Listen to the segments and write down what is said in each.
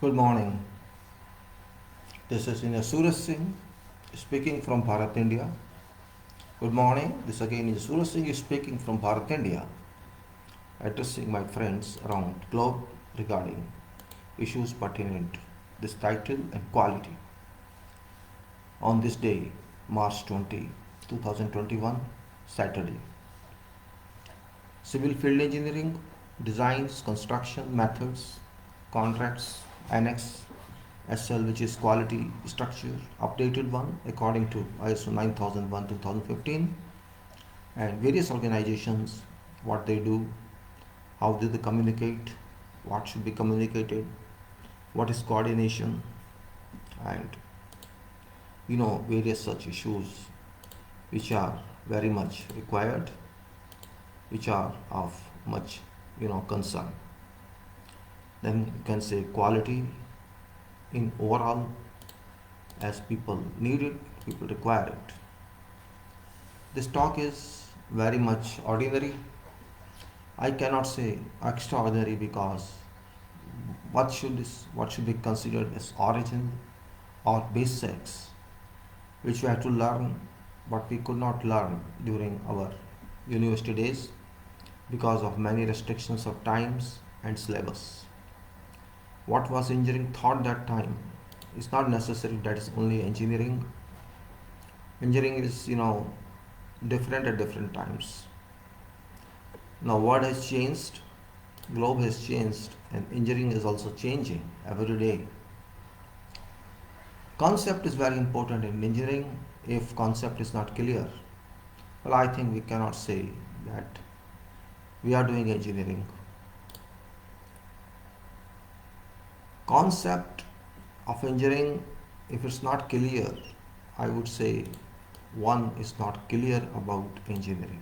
Good morning. This is Suraj Singh speaking from Bharat, India. Good morning. This again is Suraj Singh speaking from Bharat, India, addressing my friends around globe regarding issues pertinent to this title and quality. On this day, March 20, 2021, Saturday. Civil field engineering, designs, construction methods, contracts, AnnexSL, which is quality structure, updated one according to ISO 9001 2015, and various organizations, what they do, how do they communicate, what should be communicated, what is coordination, and various such issues which are very much required, which are of much concern. Then you can say quality in overall, as people need it, people require it. This talk is very much ordinary. I cannot say extraordinary because what should be considered as origin or basics, which we have to learn, but we could not learn during our university days because of many restrictions of times and syllabus. What was engineering thought that time is not necessary that is only engineering. Engineering is different at different times. Now world has changed, globe has changed, and engineering is also changing every day. Concept is very important in engineering. If concept is not clear, well, I think we cannot say that we are doing engineering. Concept of engineering, if it's not clear, I would say one is not clear about engineering.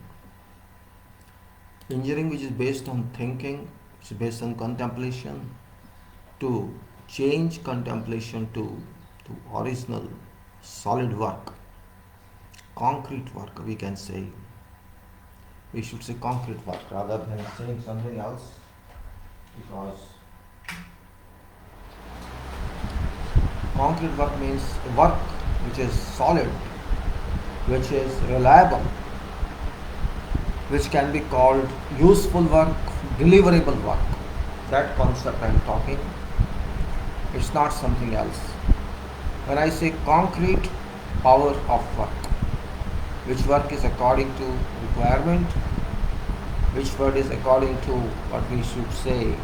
Engineering which is based on thinking, which is based on contemplation, to change contemplation to original solid work, concrete work, we can say. We should say concrete work rather than saying something else, because concrete work means work which is solid, which is reliable, which can be called useful work, deliverable work. That concept I am talking. It's not something else. When I say concrete power of work, which work is according to requirement, which work is according to what we should say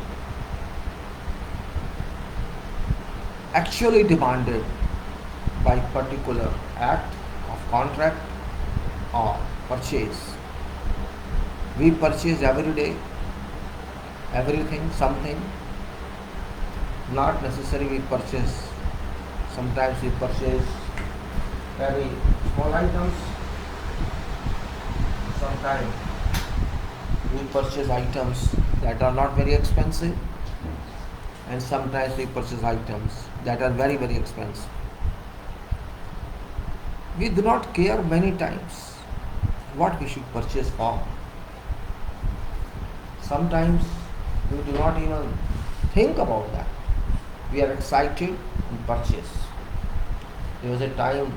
actually demanded by particular act of contract or purchase. We purchase every day, everything, something. Not necessarily we purchase. Sometimes we purchase very small items. Sometimes we purchase items that are not very expensive, and sometimes we purchase items that are very, very expensive. We do not care many times what we should purchase for. Sometimes we do not even think about that. We are excited and purchase. There was a time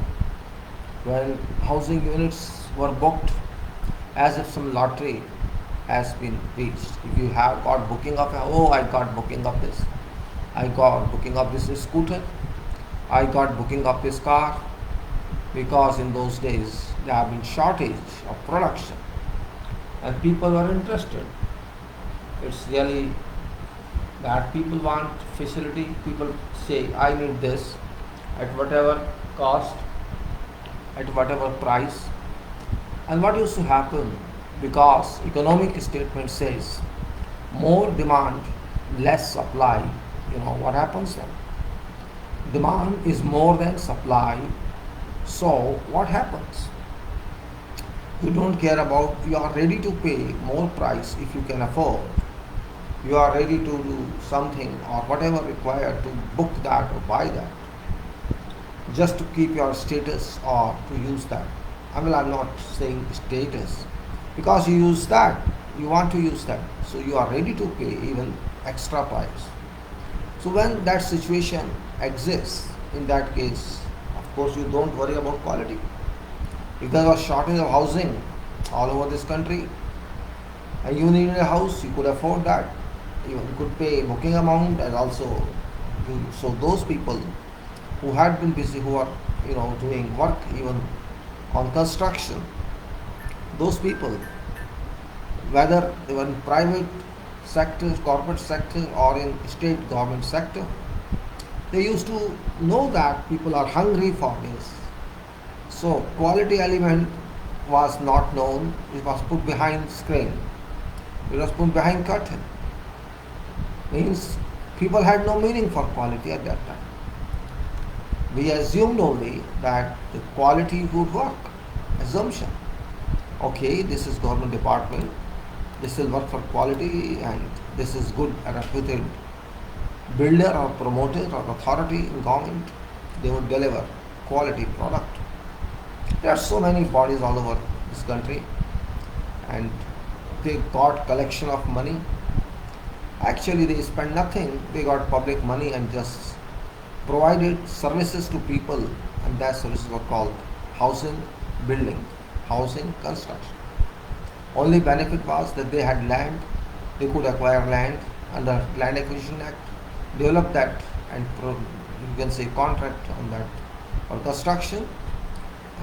when housing units were booked as if some lottery has been reached. If you have got booking of I got booking of this. I got booking of this scooter. I got booking of this car. Because in those days there have been shortage of production and people were interested. It's really that people want facility. People say, I need this at whatever cost, at whatever price. And what used to happen, because economic statement says more demand, less supply, what happens then? Demand is more than supply. So what happens? You don't care about, you are ready to pay more price if you can afford. You are ready to do something or whatever required to book that or buy that, just to keep your status or to use that. I'm not saying status, because you use that, you want to use that, so you are ready to pay even extra price. So when that situation exists, in that case, of course you don't worry about quality. If there was shortage of housing all over this country and you needed a house, you could afford that. You could pay booking amount, and also so those people who had been busy, who are doing work even on construction, those people, whether they were in private sector, corporate sector, or in state government sector, they used to know that people are hungry for this. So quality element was not known. It was put behind screen. It was put behind curtain. Means people had no meaning for quality at that time. We assumed only that the quality would work. Assumption. Okay, this is government department. This will work for quality, and this is good reputed builder or promoter or authority in government. They would deliver quality product. There are so many bodies all over this country, and they got collection of money. Actually, they spent nothing. They got public money and just provided services to people, and that services were called housing, building, housing, construction. Only benefit was that they had land. They could acquire land under Land Acquisition Act, develop that, and you can say contract on that for construction,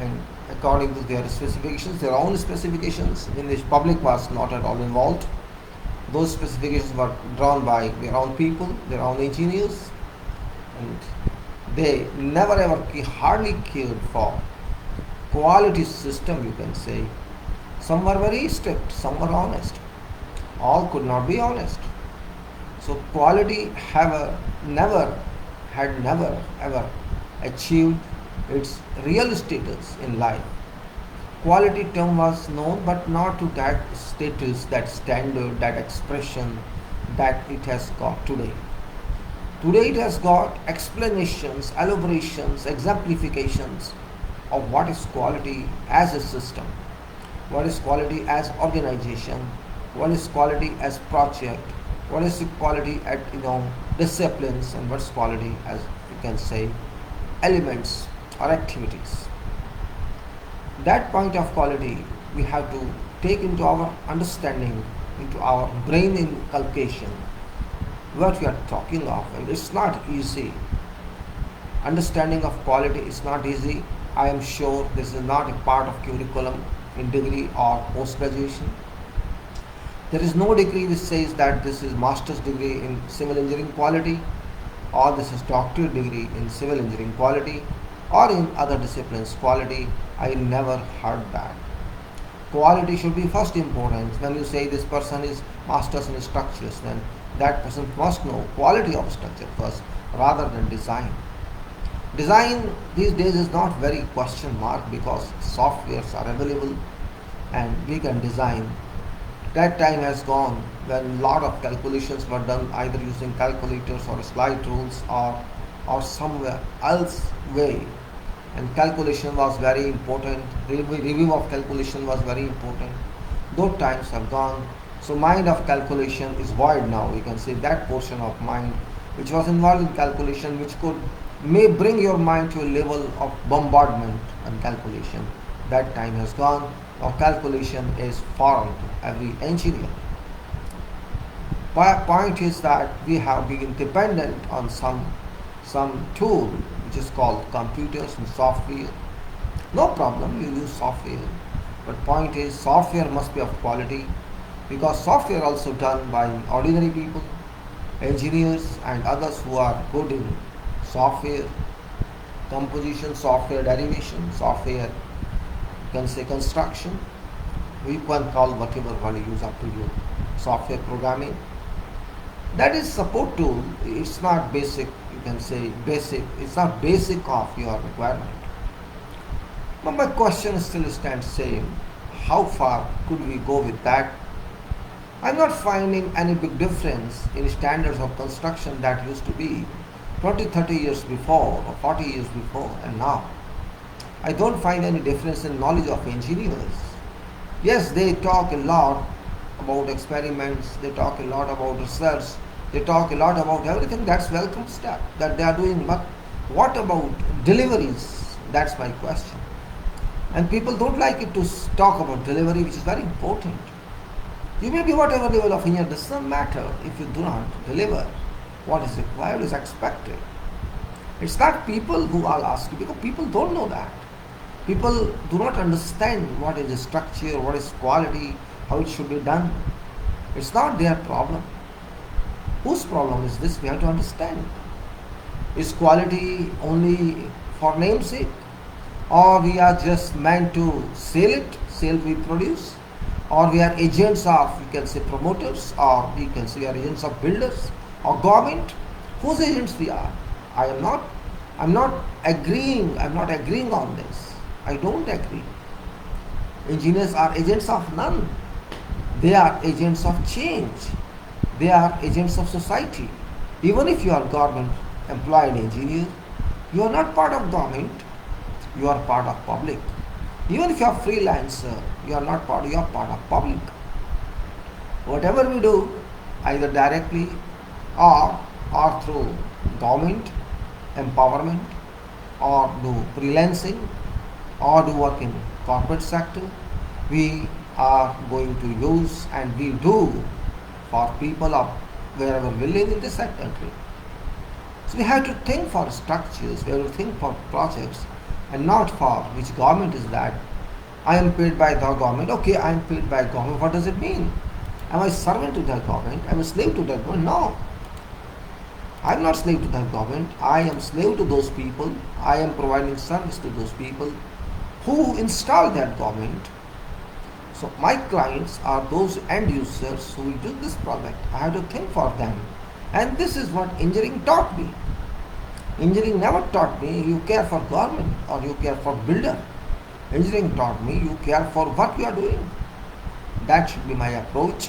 and according to their specifications, their own specifications, in which public was not at all involved. Those specifications were drawn by their own people, their own engineers, and they never ever hardly cared for quality system, you can say. Some were very strict, some were honest. All could not be honest. So quality never ever achieved its real status in life. Quality term was known, but not to that status, that standard, that expression that it has got today. Today it has got explanations, elaborations, exemplifications of what is quality as a system, what is quality as organization, what is quality as project, what is quality at disciplines, and what's quality as you can say elements or activities. That point of quality we have to take into our understanding, into our brain inculcation, what we are talking of, and it's not easy. Understanding of quality is not easy. I am sure this is not a part of curriculum in degree or post graduation. There is no degree which says that this is master's degree in civil engineering quality, or this is doctorate degree in civil engineering quality, or in other disciplines quality. I never heard that. Quality should be first important. When you say this person is masters in structures, then that person must know quality of structure first rather than design. Design these days is not very question mark, because softwares are available and we can design. That time has gone when a lot of calculations were done either using calculators or slide rules or somewhere else way, and calculation was very important. Review of calculation was very important. Those times have gone. So mind of calculation is void now. You can say that portion of mind which was involved in calculation, which may bring your mind to a level of bombardment and calculation. That time has gone. Now calculation is foreign to every engineer. Point is that we have been dependent on some tool which is called computers and software. No problem, you use software. But point is, software must be of quality, because software also done by ordinary people, engineers and others who are good in software composition, software derivation, software, you can say construction. We can call whatever word you use, up to you. Software programming. That is support tool. It's not basic, you can say basic. It's not basic of your requirement. But my question still stands same. How far could we go with that? I'm not finding any big difference in standards of construction that used to be 20, 30 years before or 40 years before and now. I don't find any difference in knowledge of engineers. Yes, they talk a lot about experiments, they talk a lot about research, They talk a lot about everything. That's welcome step that they are doing. But what about deliveries? That's my question. And people don't like it to talk about delivery, which is very important. You may be whatever level of engineer, does not matter if you do not deliver what is required, is expected. It's not people who are asking, because people don't know that. People do not understand what is the structure, what is quality, how it should be done. It's not their problem. Whose problem is this? We have to understand. Is quality only for namesake? Or we are just meant to sell we produce? Or we are agents of, you can say, promoters, or you can say we are agents of builders or government? Whose agents we are? I'm not agreeing on this. I don't agree. Engineers are agents of none. They are agents of change. They are agents of society. Even if you are government employed engineer, you are not part of government, you are part of public. Even if you are freelancer, you are not part, you are part of public. Whatever we do, either directly or through government empowerment, or do freelancing, or do work in corporate sector, we are going to use, and we do, for people of wherever we live in this country. So we have to think for structures, we have to think for projects, and not for which government is that. I am paid by the government. Okay, I am paid by government. What does it mean? Am I servant to the government? Am I slave to the government? No. I am not slave to the government. I am slave to those people. I am providing service to those people who install that government. So my clients are those end users who will do this project. I have to think for them. And this is what engineering taught me. Engineering never taught me you care for government or you care for builder. Engineering taught me you care for what you are doing. That should be my approach.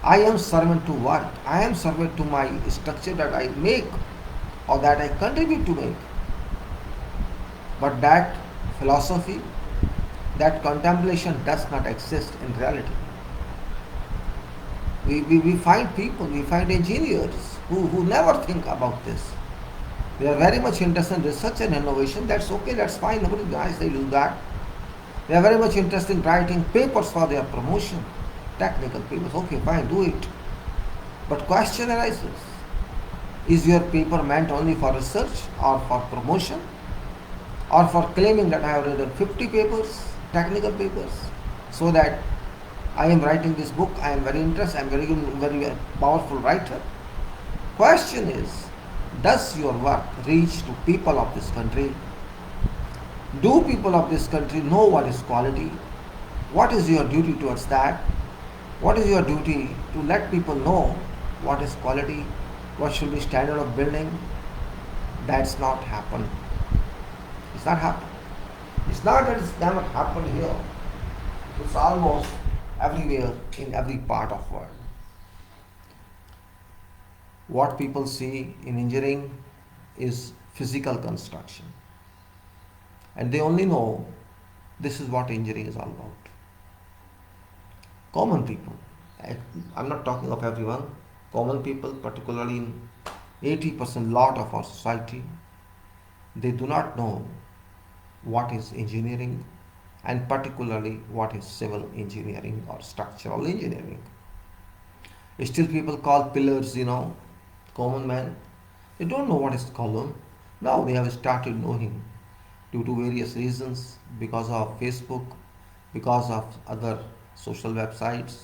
I am servant to what? I am servant to my structure that I make or that I contribute to make. But that philosophy, that contemplation does not exist in reality. We find people, we find engineers who never think about this. They are very much interested in research and innovation. That's okay, that's fine, nobody denies they do that. They are very much interested in writing papers for their promotion, technical papers. Okay, fine, do it. But question arises, is your paper meant only for research or for promotion? Or for claiming that I have written 50 papers, technical papers, so that I am writing this book, I am very interested, I am very powerful writer? Question is, does your work reach to people of this country? Do people of this country know what is quality? What is your duty towards that? What is your duty to let people know what is quality? What should be standard of building? That's not happened. It's not happened. It's not that it's never happened here. It's almost everywhere in every part of the world. What people see in engineering is physical construction. And they only know this is what engineering is all about. Common people. I'm not talking of everyone. Common people, particularly in 80% lot of our society, they do not know what is engineering, and particularly what is civil engineering or structural engineering. Still people call pillars, common man. They don't know what is column. Now they have started knowing due to various reasons, because of Facebook, because of other social websites.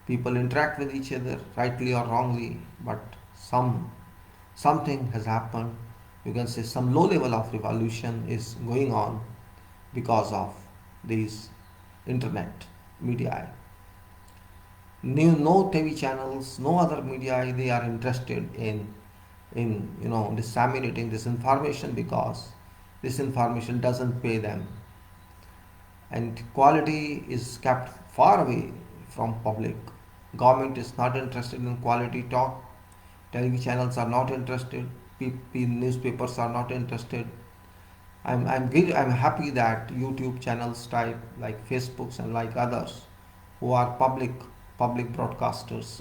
People interact with each other, rightly or wrongly, but something has happened. You can say some low level of revolution is going on because of these internet media. No TV channels, no other media, they are interested in disseminating this information, because this information doesn't pay them, and quality is kept far away from public. Government is not interested in quality talk. TV channels are not interested. Newspapers are not interested. I'm happy that YouTube channels type like Facebooks and like others who are public public broadcasters,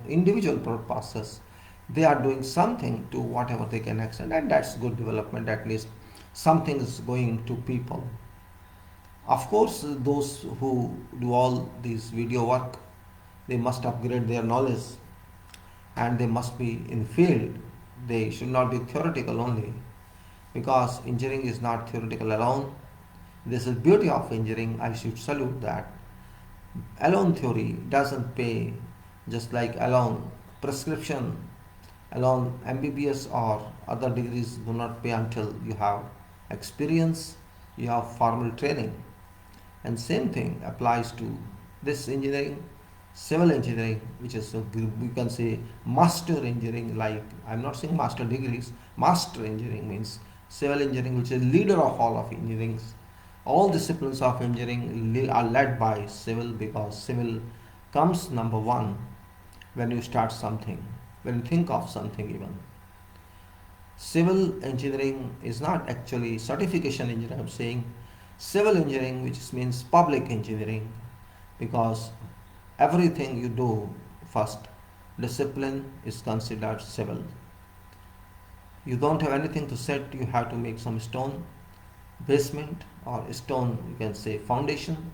individual broadcasters, they are doing something to whatever they can extend, and that's good development. At least something is going to people. Of course, those who do all this video work, they must upgrade their knowledge and they must be in field. They should not be theoretical only, because engineering is not theoretical alone. This is beauty of engineering. I should salute that. Alone theory doesn't pay, just like alone prescription, alone MBBS or other degrees do not pay until you have experience, you have formal training. And same thing applies to this engineering, civil engineering, which is we can say master engineering. Like, I'm not saying master degrees, master engineering means civil engineering, which is leader of all of engineering. All disciplines of engineering are led by civil, because civil comes number one when you start something, when you think of something even. Civil engineering is not actually certification engineering, I'm saying civil engineering, which means public engineering, because everything you do first discipline is considered civil. You don't have anything to set, you have to make some stone basement, or stone, you can say foundation,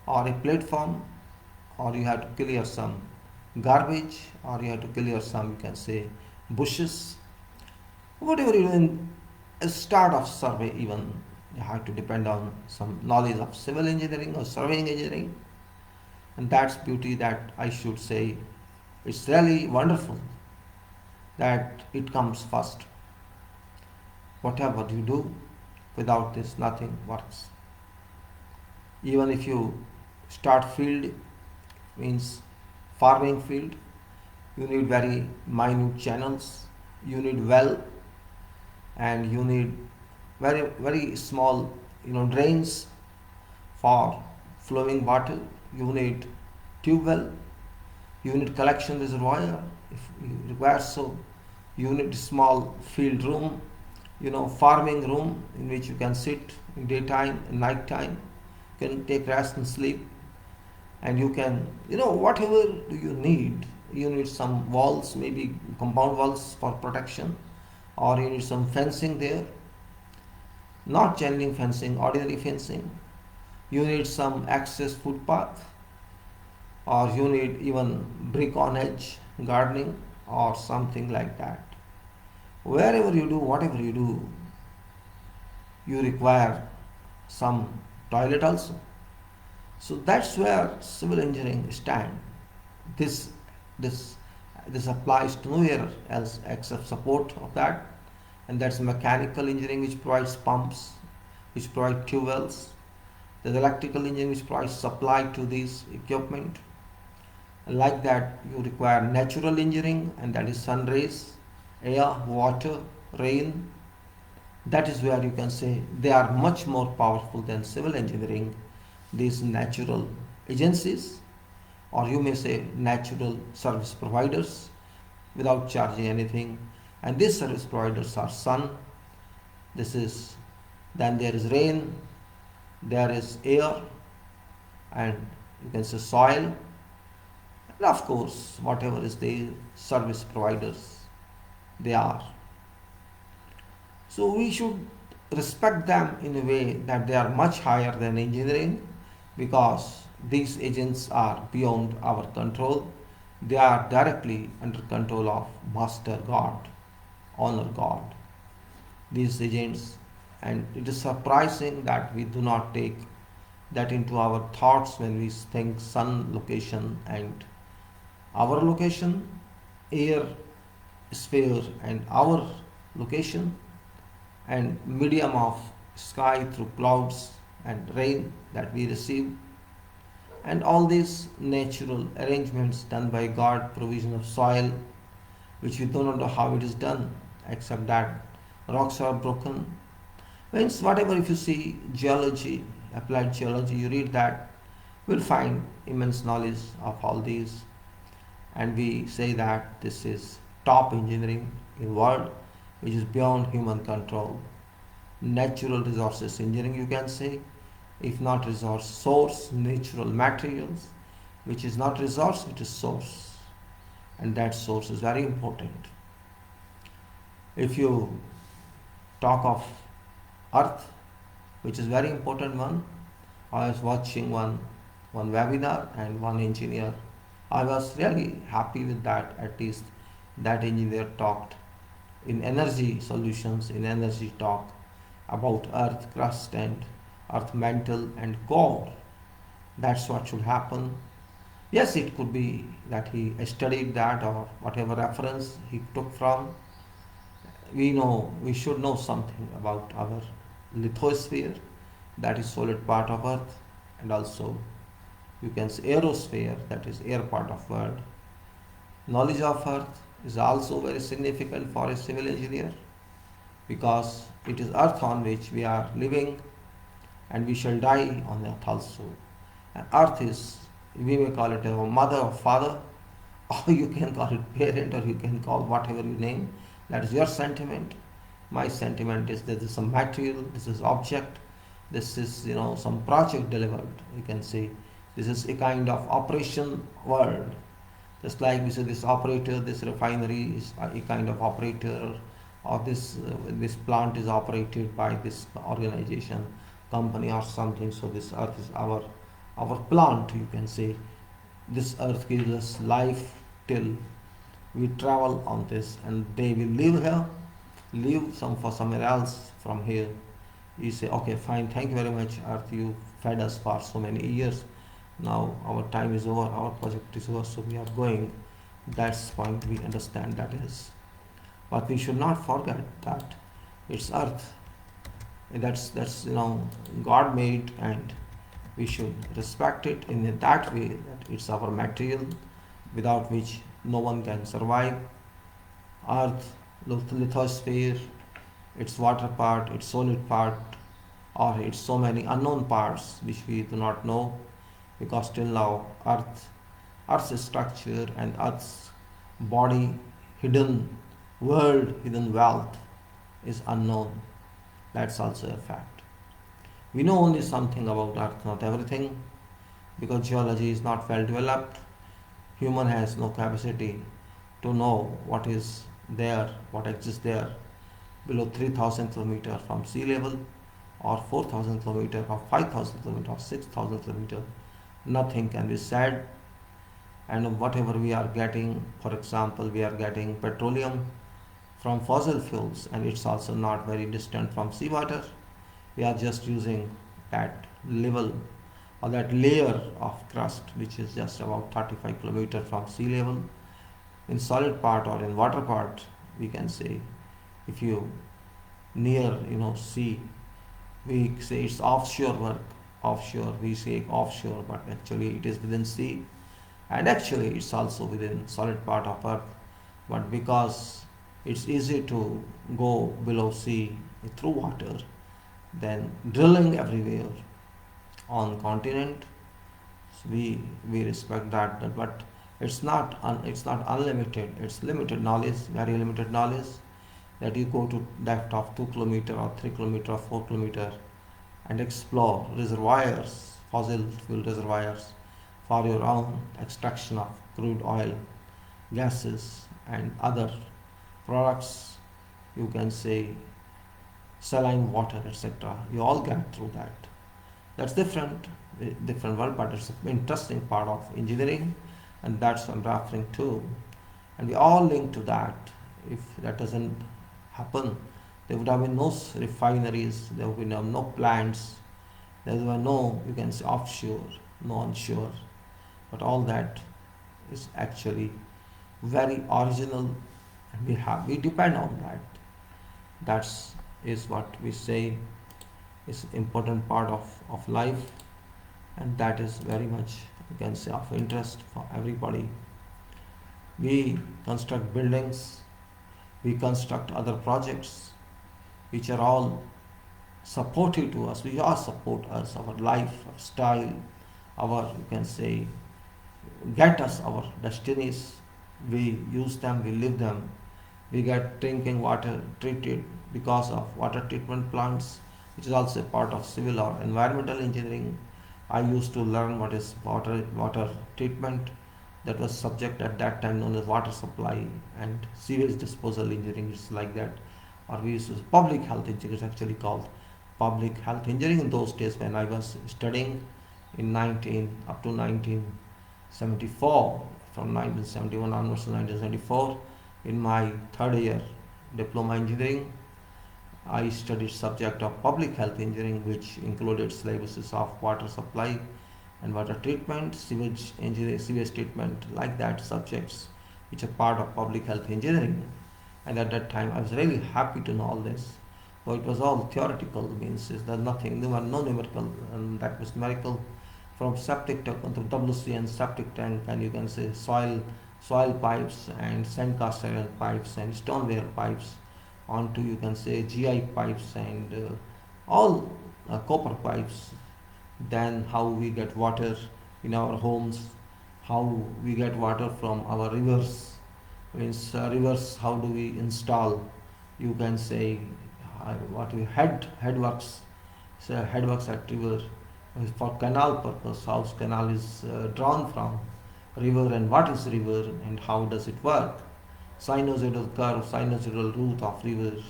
or a platform, or you have to clear some garbage, or you have to clear some, you can say, bushes. Whatever you do in a start of survey, even you have to depend on some knowledge of civil engineering or surveying engineering. And that's beauty, that I should say it's really wonderful that it comes first. Whatever you do, without this nothing works. Even if you start field, means farming field, you need very minute channels, you need well, and you need very small drains for flowing water. You need tube well, you need collection reservoir if you require so, you need small field room, farming room in which you can sit in daytime and night time, you can take rest and sleep, and you can whatever do you need. You need some walls, maybe compound walls for protection, or you need some fencing there, not chain link fencing, ordinary fencing. You need some access footpath, or you need even brick on edge gardening or something like that. Wherever you do, whatever you do, you require some toilet also. So that's where civil engineering stands. This applies to nowhere else except support of that, and that's mechanical engineering, which provides pumps, which provide tube wells. There's electrical engineering, which provides supply to these equipment. And like that, you require natural engineering, and that is sun rays, air, water, rain. That is where you can say they are much more powerful than civil engineering, these natural agencies, or you may say natural service providers without charging anything. And these service providers are sun, then there is rain, there is air, and you can say soil, and of course whatever is the service providers they are. So we should respect them in a way that they are much higher than engineering, because these agents are beyond our control. They are directly under control of Master God, Honor God, these agents. And it is surprising that we do not take that into our thoughts when we think sun location and our location, air sphere and our location, and medium of sky through clouds and rain that we receive, and all these natural arrangements done by God, provision of soil, which we do not know how it is done, except that rocks are broken. Means whatever, if you see geology, applied geology, you read that, we'll find immense knowledge of all these, and we say that this is top engineering in world, which is beyond human control. Natural resources engineering, you can say, if not resource, source, natural materials, which is not resource, it is source, and that source is very important. If you talk of earth, which is very important one, I was watching one webinar and one engineer. I was really happy with that. At least that engineer talked in energy solutions, in energy talk about earth crust and earth mantle and core. That's what should happen. Yes, it could be that he studied that or whatever reference he took from. We should know something about our lithosphere, that is solid part of earth, and also you can say aerosphere, that is air part of world. Knowledge of earth is also very significant for a civil engineer, because it is earth on which we are living, and we shall die on earth also. And earth is, we may call it a mother or father, or you can call it parent, or you can call whatever you name. That is your sentiment. My sentiment is that this is some material, this is object, this is some project delivered. You can say this is a kind of operation world. Just like we say this operator, this refinery is a kind of operator, or this plant is operated by this organization, company or something. So this earth is our plant, you can say. This earth gives us life till we travel on this, and they will live here, live some for somewhere else from here. You say, okay, fine, thank you very much, earth, you fed us for so many years. Now our time is over, our project is over, so we are going. That's point we understand that is. But we should not forget that it's earth. That's God made, and we should respect it in that way, that it's our material without which no one can survive. Earth, lithosphere, its water part, its solid part, or its so many unknown parts which we do not know, because till now Earth's structure and Earth's body, hidden world, hidden wealth is unknown. That's also a fact. We know only something about Earth, not everything, because geology is not well developed. Human has no capacity to know what is there, what exists there below 3,000 kilometers from sea level, or 4,000 kilometers, or 5,000 kilometers, or 6,000 kilometers. Nothing can be said. And whatever we are getting, for example, we are getting petroleum from fossil fuels, and it's also not very distant from seawater. We are just using that level, or that layer of crust, which is just about 35 kilometers from sea level. In solid part or in water part, we can say, if you near sea, we say it's offshore work. Offshore, we say offshore, but actually it is within sea, and actually it's also within solid part of earth. But because it's easy to go below sea through water, then drilling everywhere on continent, so we respect that. But it's not unlimited. It's limited knowledge, very limited knowledge, that you go to depth of 2 kilometer or 3 kilometer or 4 kilometer and explore reservoirs, fossil fuel reservoirs, for your own extraction of crude oil, gases, and other products. You can say saline water, etc. You all get through that. That's different world, but it's an interesting part of engineering, and that's what I'm referring to. And we all link to that. If that doesn't happen, there would have been no refineries, there would have been no plants, there were no, you can say, offshore, no onshore. But all that is actually very original, and we depend on that. That's is what we say is important part of life, and that is very much, you can say, of interest for everybody. We construct buildings, we construct other projects, which are all supportive to us, which all support us, our life, our style, our, you can say, get us our destinies. We use them, we live them. We get drinking water treated because of water treatment plants, which is also a part of civil or environmental engineering. I used to learn what is water treatment. That was subject at that time known as water supply and sewage disposal engineering. It's like that, or we used to public health engineering. It's actually called public health engineering in those days when I was studying in 19 up to 1974, from 1971 onwards to 1974. In my third year diploma engineering, I studied subject of public health engineering, which included syllabuses of water supply and water treatment, sewage engineering, sewage treatment, like that subjects, which are part of public health engineering. And at that time, I was really happy to know all this. So it was all theoretical, means is there nothing, there were no numerical, and that was numerical from septic tank to WC and septic tank, and you can say soil pipes and sandcastle iron pipes and stoneware pipes onto, you can say, GI pipes and all copper pipes. Then how we get water in our homes, how we get water from our rivers, means rivers, how do we install, you can say, what we headworks, so headworks at river for canal purpose, how canal is drawn from river and what is river and how does it work, sinusoidal curve, sinusoidal route of river,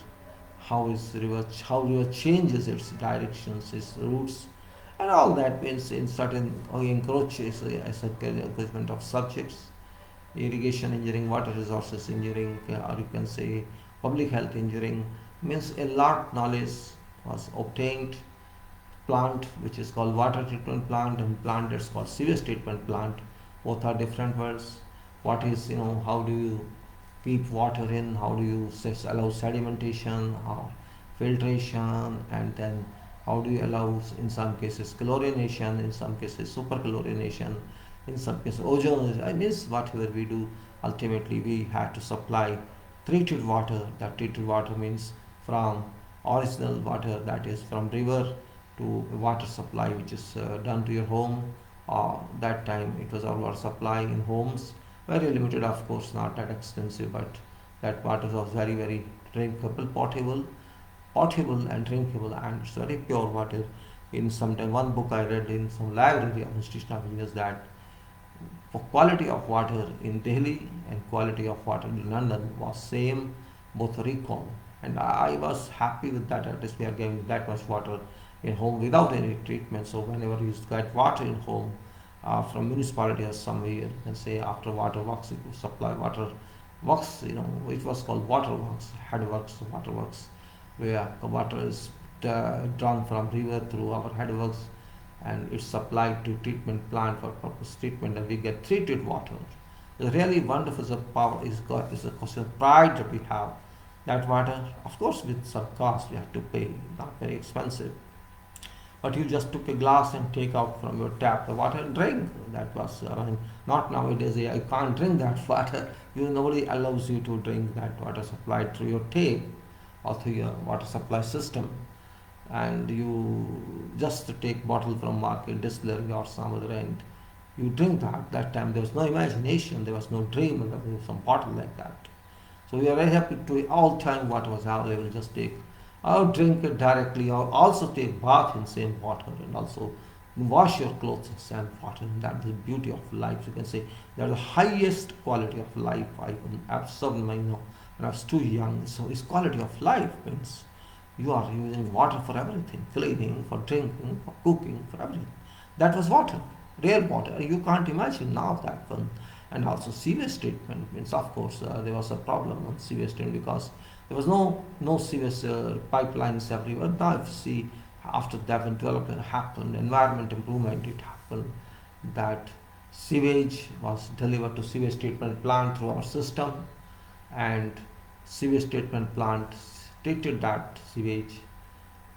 how is river, how river changes its directions, its routes, and all that means in certain encroaches as a encroachment of subjects, irrigation engineering, water resources engineering, or you can say public health engineering, means a lot knowledge was obtained. Plant which is called water treatment plant and plant that's called sewage treatment plant, both are different words. What is, how do you keep water in, how do you allow sedimentation or filtration, and then how do you allow in some cases chlorination, in some cases superchlorination, in some cases ozone. I mean, whatever we do, ultimately we have to supply treated water. That treated water means from original water, that is from river, to water supply which is done to your home. That time it was our water supply in homes, very limited, of course, not that expensive, but that water was very, very drinkable, potable and drinkable, and it's very pure water. In some time, one book I read in some library of Institution of Engineers, that for quality of water in Delhi and quality of water in London was same, both are equal. And I was happy with that. At least we are getting that much water in home without any treatment. So whenever you get water in home from municipality or somewhere, you can say after water works, it will supply water works. It was called water works, headworks, water works, where the water is drawn from river through our headworks, and it's supplied to treatment plant for purpose treatment, and we get treated water. It's really wonderful. It's a power. Is a question of pride that we have. That water, of course, with some cost we have to pay, not very expensive. But you just took a glass and take out from your tap the water and drink. That was, not nowadays. I can't drink that water. Nobody allows you to drink that water supplied through your tap or through your water supply system. And you just take bottle from market, distillery or some other, and you drink that. That time there was no imagination, there was no dream, and there was some bottle like that. So we are very happy to all time what was available, just take or drink it directly, or also take bath in same water, and also wash your clothes in same water. And that is the beauty of life. You can say that the highest quality of life I observed when I was too young. So it's quality of life means you are using water for everything, cleaning, for drinking, for cooking, for everything. That was water, real water. You can't imagine now that one. And also sewage treatment means, of course, there was a problem on sewage treatment because there was no sewage pipelines everywhere. Now, if you see, after that, when development happened, environment improvement, it happened that sewage was delivered to sewage treatment plant through our system, and sewage treatment plant treated that sewage,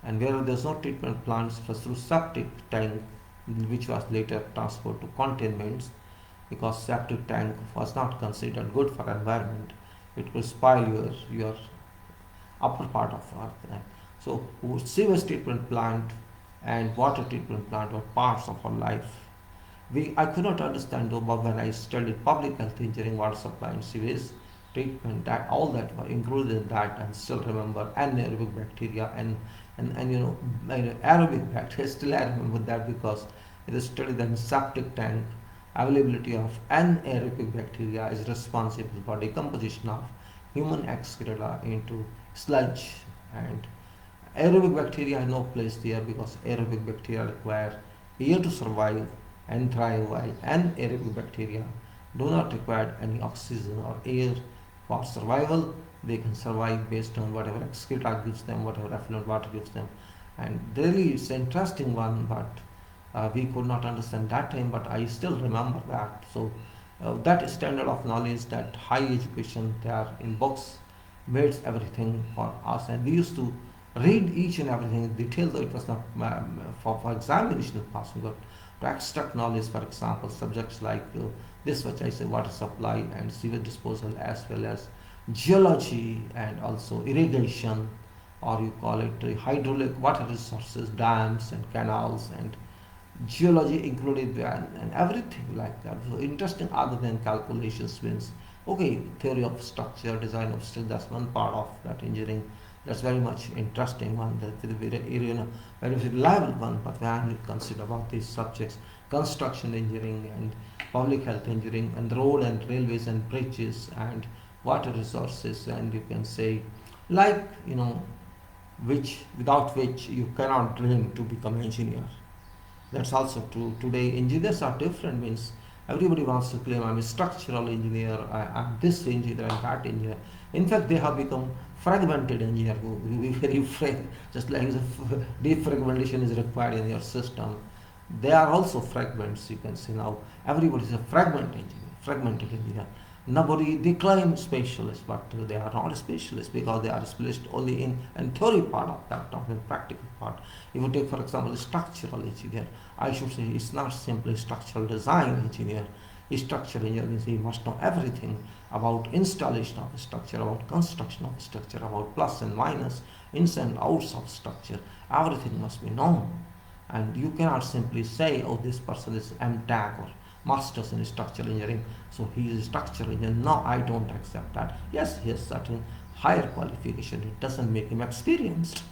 and where there's no treatment plants, was through septic tank, which was later transferred to containments, because septic tank was not considered good for environment. It will spoil your upper part of earth. So sewage treatment plant and water treatment plant were parts of our life. I could not understand though, but when I studied public health engineering, water supply and sewage treatment, that all that were included in that, and still remember anaerobic bacteria and aerobic bacteria. Still I remember that because It is studied that in septic tank, availability of anaerobic bacteria is responsible for decomposition of human excreta into sludge, and aerobic bacteria have no place there because aerobic bacteria require air to survive and thrive, while anaerobic bacteria do not require any oxygen or air for survival. They can survive based on whatever excreta gives them, whatever effluent water gives them. And really, it's an interesting one, but we could not understand that time, but I still remember that. So that standard of knowledge, that high education, they are in books, made everything for us, and we used to read each and everything in detail, though it was not for examination passing, but to extract knowledge. For example, subjects like this, which I say, water supply and sewage disposal, as well as geology and also irrigation, or you call it hydraulic water resources, dams and canals, and geology included there, and everything like that. So interesting, other than calculations means, okay, theory of structure, design of structure, that's one part of that engineering. That's very much interesting one, that is very reliable one. But when we consider about these subjects, construction engineering and public health engineering and road and railways and bridges and water resources, and you can say, like, which without which you cannot dream to become an engineer. That's also true. Today engineers are different, means everybody wants to claim, I'm a structural engineer, I'm this engineer, I'm that engineer. In fact, they have become fragmented engineer, who will be very just like the defragmentation is required in your system. They are also fragments, you can say. Now everybody is a fragmented engineer. Nobody, they claim specialists, but they are not specialists because they are specialists only in theory part of that, not in practical part. If you take, for example, a structural engineer, I should say it's not simply structural design engineer. A structural engineer means he must know everything about installation of a structure, about construction of a structure, about plus and minus, ins and outs of structure. Everything must be known. And you cannot simply say, oh, this person is MTech or masters in structural engineering, so he is a structural engineer. No, I don't accept that. Yes, he has certain higher qualification. It doesn't make him experienced.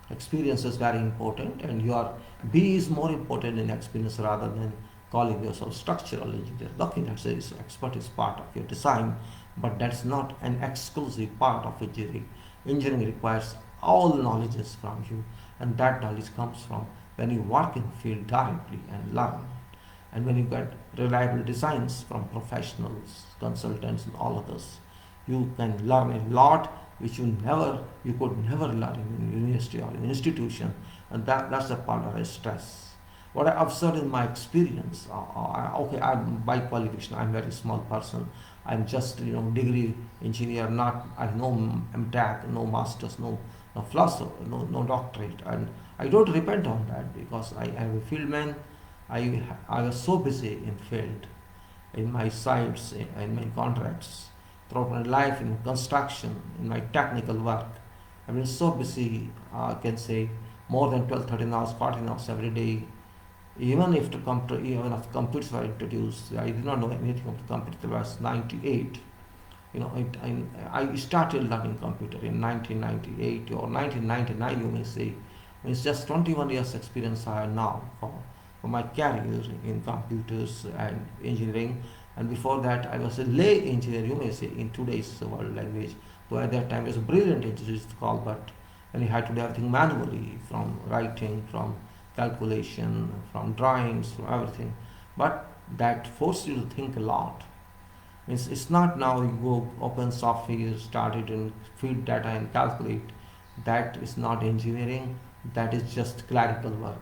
Experience is very important, and your B is more important in experience rather than calling yourself structural engineer. Okay, that's an expert is part of your design, but that's not an exclusive part of engineering. Engineering requires all knowledges from you, and that knowledge comes from when you work in the field directly and learn. And when you get reliable designs from professionals, consultants, and all others, you can learn a lot which you could never learn in university or in institution, and that's the part that I stress. What I observed in my experience, by qualification, I'm a very small person. I'm just degree engineer, not I no MTech, no masters, no philosophy, no doctorate, and I don't repent on that because I am a field man. I was so busy in field, in my sites, in my contracts, throughout my life, in construction, in my technical work. I've been so busy, I can say more than 12, 13 hours, 14 hours every day. Even if computers were introduced, I did not know anything of the computer. It was 98. I started learning computer in 1998 or 1999, you may say. It's just 21 years experience I have now for my career in computers and engineering. And before that, I was a lay engineer, you may say, in today's world language. So at that time, it was a brilliant engineer to call, but when you had to do everything manually, from writing, from calculation, from drawings, from everything. But that forced you to think a lot. It's not now you go open software, start it and feed data and calculate. That is not engineering, that is just clerical work.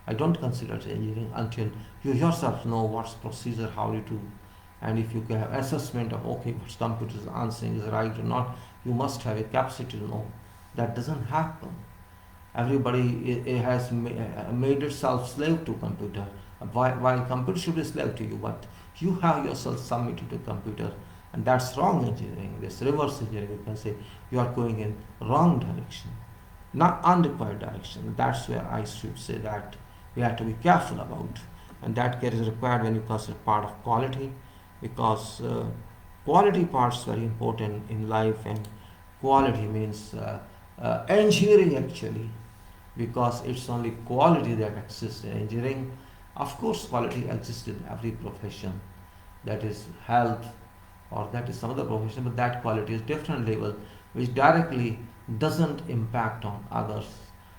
I don't consider it engineering until you yourself know what's procedure, how you do. And if you have assessment of, okay, what computer is answering is right or not, you must have a capacity to know. That doesn't happen. Everybody has made itself slave to computer, while computer should be slave to you, but you have yourself submitted to computer, and that's wrong engineering. This reverse engineering, you can say you are going in wrong direction, not unrequired direction. That's where I should say that we have to be careful about, and that care is required when you consider part of quality, because quality part is very important in life, and quality means engineering actually, because it's only quality that exists in engineering. Of course, quality exists in every profession, that is health or that is some other profession, but that quality is different level which directly doesn't impact on others.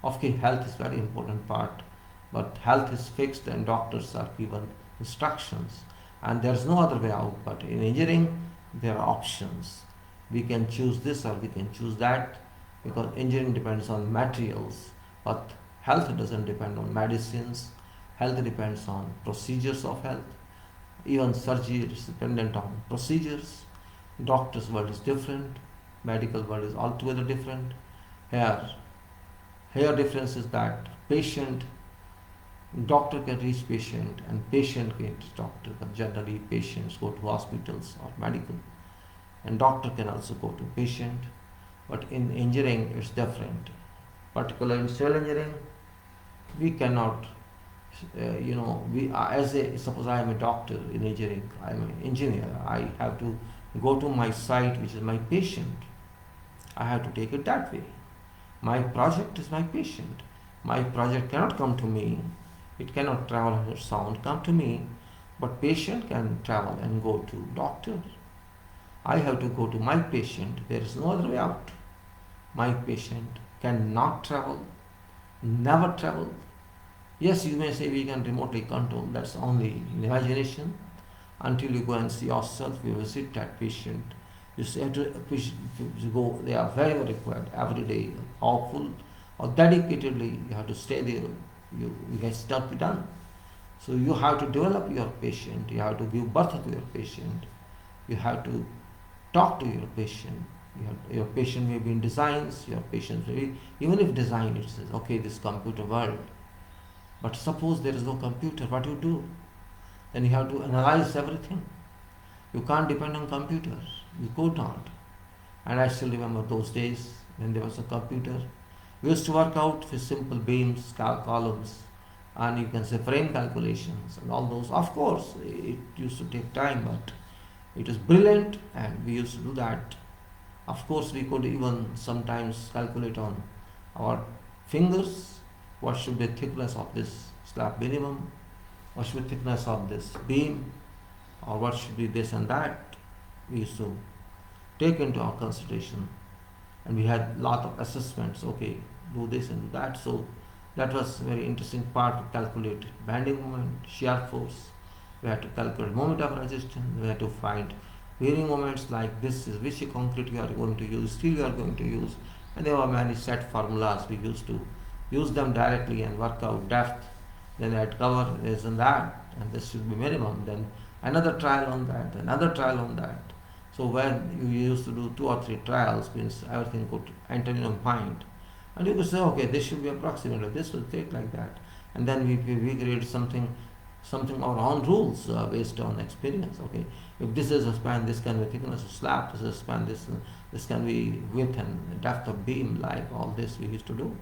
Okay, health is very important part, but health is fixed and doctors are given instructions and there's no other way out. But in engineering, there are options. We can choose this or we can choose that because engineering depends on materials, but health doesn't depend on medicines. Health depends on procedures of health. Even surgery is dependent on procedures. Doctor's world is different. Medical world is altogether different. Here, here difference is that patient, doctor can reach patient and patient can reach doctor. But generally, patients go to hospitals or medical, and doctor can also go to patient. But in engineering, it's different. Particularly in civil engineering, we cannot we as a suppose I am a doctor in engineering, I am an engineer, I have to go to my site which is my patient. I have to take it that way. My project is my patient. My project cannot come to me, it cannot travel on its own, come to me, but patient can travel and go to doctor. I have to go to my patient, there is no other way out. My patient cannot travel, never travel. Yes, you may say we can remotely control, that's only in imagination. Until you go and see yourself, you visit that patient. You have to go, they are very, very required every day, awful or dedicatedly, you have to stay there, you get stuff to be done. So you have to develop your patient, you have to give birth to your patient, you have to talk to your patient. Your patient may be in designs, your patient may be, even if design it says, okay, this computer world. But suppose there is no computer, what you do? Then you have to analyze everything. You can't depend on computers. You could not. And I still remember those days when there was a computer. We used to work out with simple beams, columns, and you can say frame calculations and all those. Of course, it used to take time, but it was brilliant and we used to do that. Of course, we could even sometimes calculate on our fingers what should be the thickness of this slab minimum, what should be the thickness of this beam, or what should be this and that. We used to take into our consideration, and we had lot of assessments, okay, do this and do that. So that was very interesting part to calculate bending moment, shear force. We had to calculate moment of resistance, we had to find varying moments like this is which concrete you are going to use, steel you are going to use, and there were many set formulas. We used to use them directly and work out depth, then add cover, this and that, and this should be minimum, then another trial on that, another trial on that. So when you used to do 2 or 3 trials, means everything could enter in your mind, and you could say, okay, this should be approximately, this will take like that, and then we create something our own rules based on experience. Okay, if this is a span, this can be thickness of slab, this is a span, this can be width and depth of beam, like all this we used to do.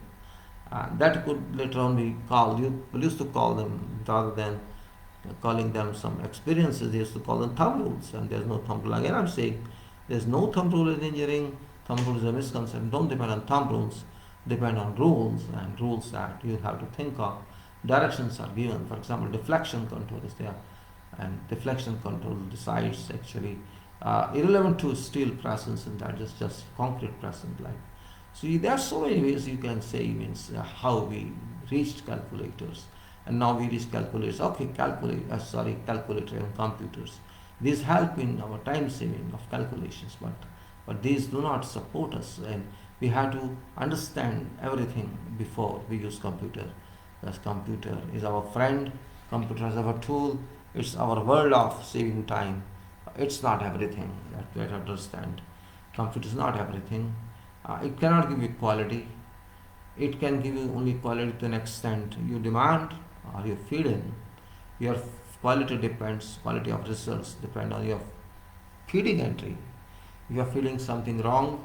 That could later on be called, you used to call them, rather than calling them some experiences, they used to call them thumb rules, and there's no thumb rule. Again, I'm saying there's no thumb rule in engineering. Thumb rule is a misconception. Don't depend on thumb rules, depend on rules, and rules that you have to think of. Directions are given. For example, deflection control is there, and deflection control decides actually irrelevant to steel presence, and that is just concrete presence, like. So there are so many ways you can say, means how we reached calculators, and now we reach calculators. Okay, calculator and computers. These help in our time saving of calculations, but these do not support us, and we have to understand everything before we use computer. As computer is our friend, computer is our tool. It's our world of saving time. It's not everything. That we have to understand. Computer is not everything. It cannot give you quality. It can give you only quality to an extent you demand or you feed in. Your quality of results depend on your feeding entry. If you are feeding something wrong,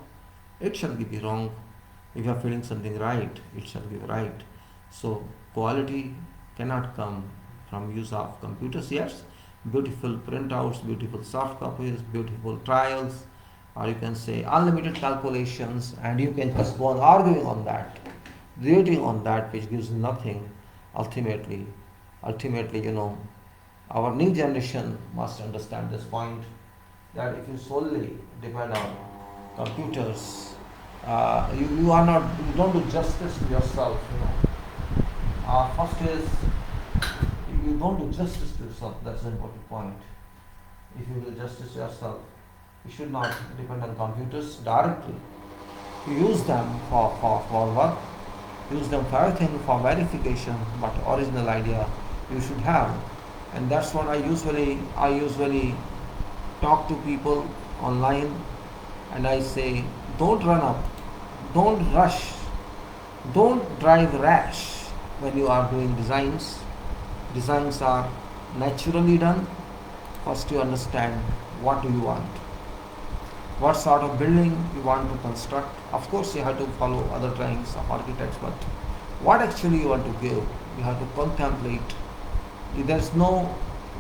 it shall give you wrong. If you are feeding something right, it shall give right. So quality cannot come from use of computers. Yes, beautiful printouts, beautiful soft copies, beautiful trials, or you can say unlimited calculations, and you can just go on arguing on that, debating on that, which gives nothing ultimately. ultimately, our new generation must understand this point, that if you solely depend on computers, you don't do justice to yourself. First is, you don't do justice to yourself. That's an important point. If you do justice to yourself, you should not depend on computers directly. You use them for work, use them for everything, for verification, but original idea you should have. And that's what I usually talk to people online, and I say, don't run up, don't rush, don't drive rash when you are doing designs. Designs are naturally done. First you understand what do you want, what sort of building you want to construct. Of course you have to follow other drawings of architects, but what actually you want to give, you have to contemplate. There is no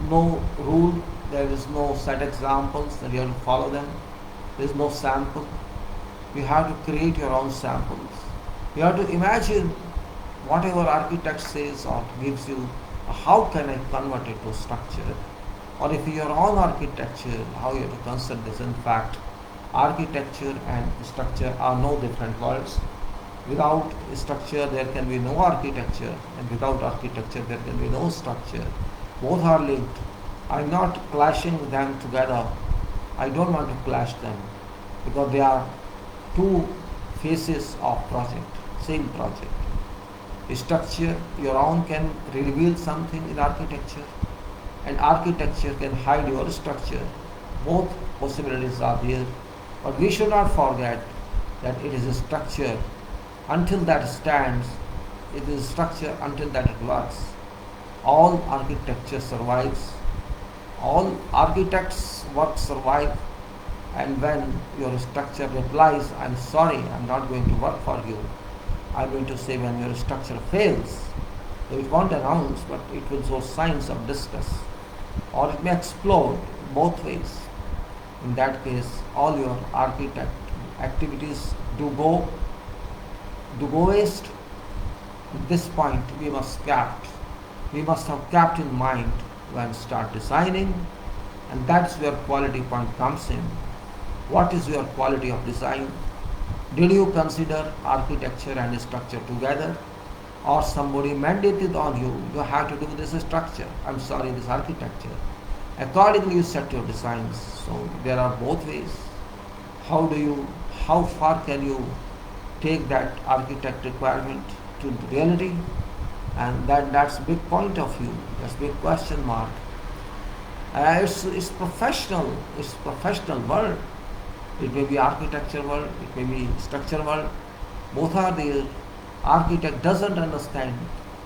rule, there is no set examples that you have to follow them. There is no sample. You have to create your own samples. You have to imagine whatever architect says or gives you, how can I convert it to structure? Or if your own architecture, how you have to consider this. In fact, architecture and structure are no different worlds. Without structure there can be no architecture, and without architecture there can be no structure. Both are linked. I am not clashing them together. I don't want to clash them, because they are two faces of project, same project. Structure, your own, can reveal something in architecture, and architecture can hide your structure. Both possibilities are there, but we should not forget that it is a structure until that stands, it is structure until that it works. All architecture survives, all architects' work survive, and when your structure replies, I'm sorry, I'm not going to work for you, I'm going to say, when your structure fails, it won't announce, but it will show signs of distress, or it may explode both ways. In that case, all your architect activities do go waste. At this point, we must have kept in mind when start designing, and that's where quality point comes in. What is your quality of design? Did you consider architecture and structure together, or somebody mandated on you, you have to do this structure, this architecture? Accordingly you set your designs. So there are both ways. How far can you take that architect requirement to reality? And that's big point of view, that's big question mark. It's professional world. It may be architecture world, it may be structure world. Both are there. Architect doesn't understand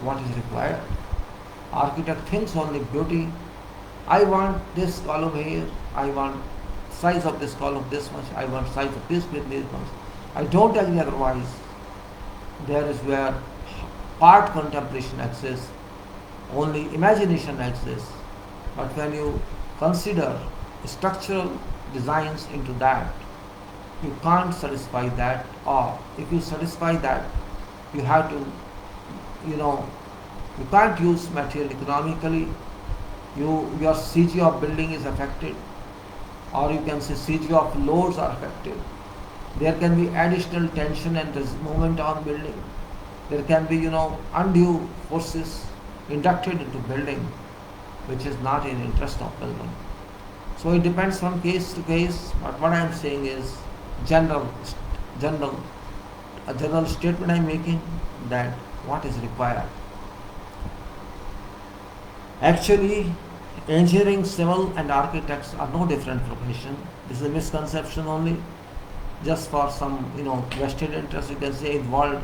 what is required. Architect thinks only beauty. I want this column here, I want size of this column this much, I want size of this much. I don't agree otherwise. There is where part contemplation exists, only imagination exists. But when you consider structural designs into that, you can't satisfy that, or if you satisfy that, you have to, you can't use material economically. Your CG of building is affected, or you can say CG of loads are affected. There can be additional tension and moment on building. There can be, undue forces inducted into building, which is not in interest of building. So it depends from case to case, but what I am saying is a general statement I am making, that what is required. Actually, engineering, civil and architects are no different profession. This is a misconception only. Just for some, vested interest, you can say in world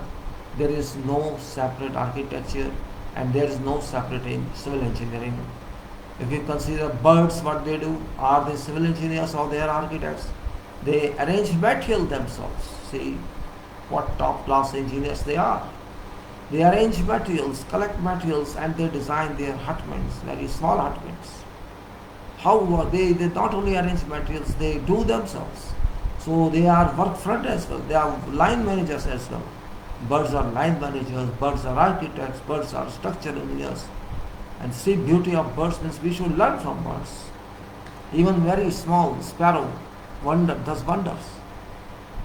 there is no separate architecture and there is no separate civil engineering. If you consider birds, what they do, are they civil engineers or they are architects? They arrange material themselves. See what top class engineers they are. They arrange materials, collect materials, and they design their hutments, very small hutments. How they not only arrange materials, they do themselves. So they are work front as well. They are line managers as well. Birds are line managers, birds are architects, birds are structural engineers. and see beauty of birds means we should learn from birds. Even very small sparrow does wonders.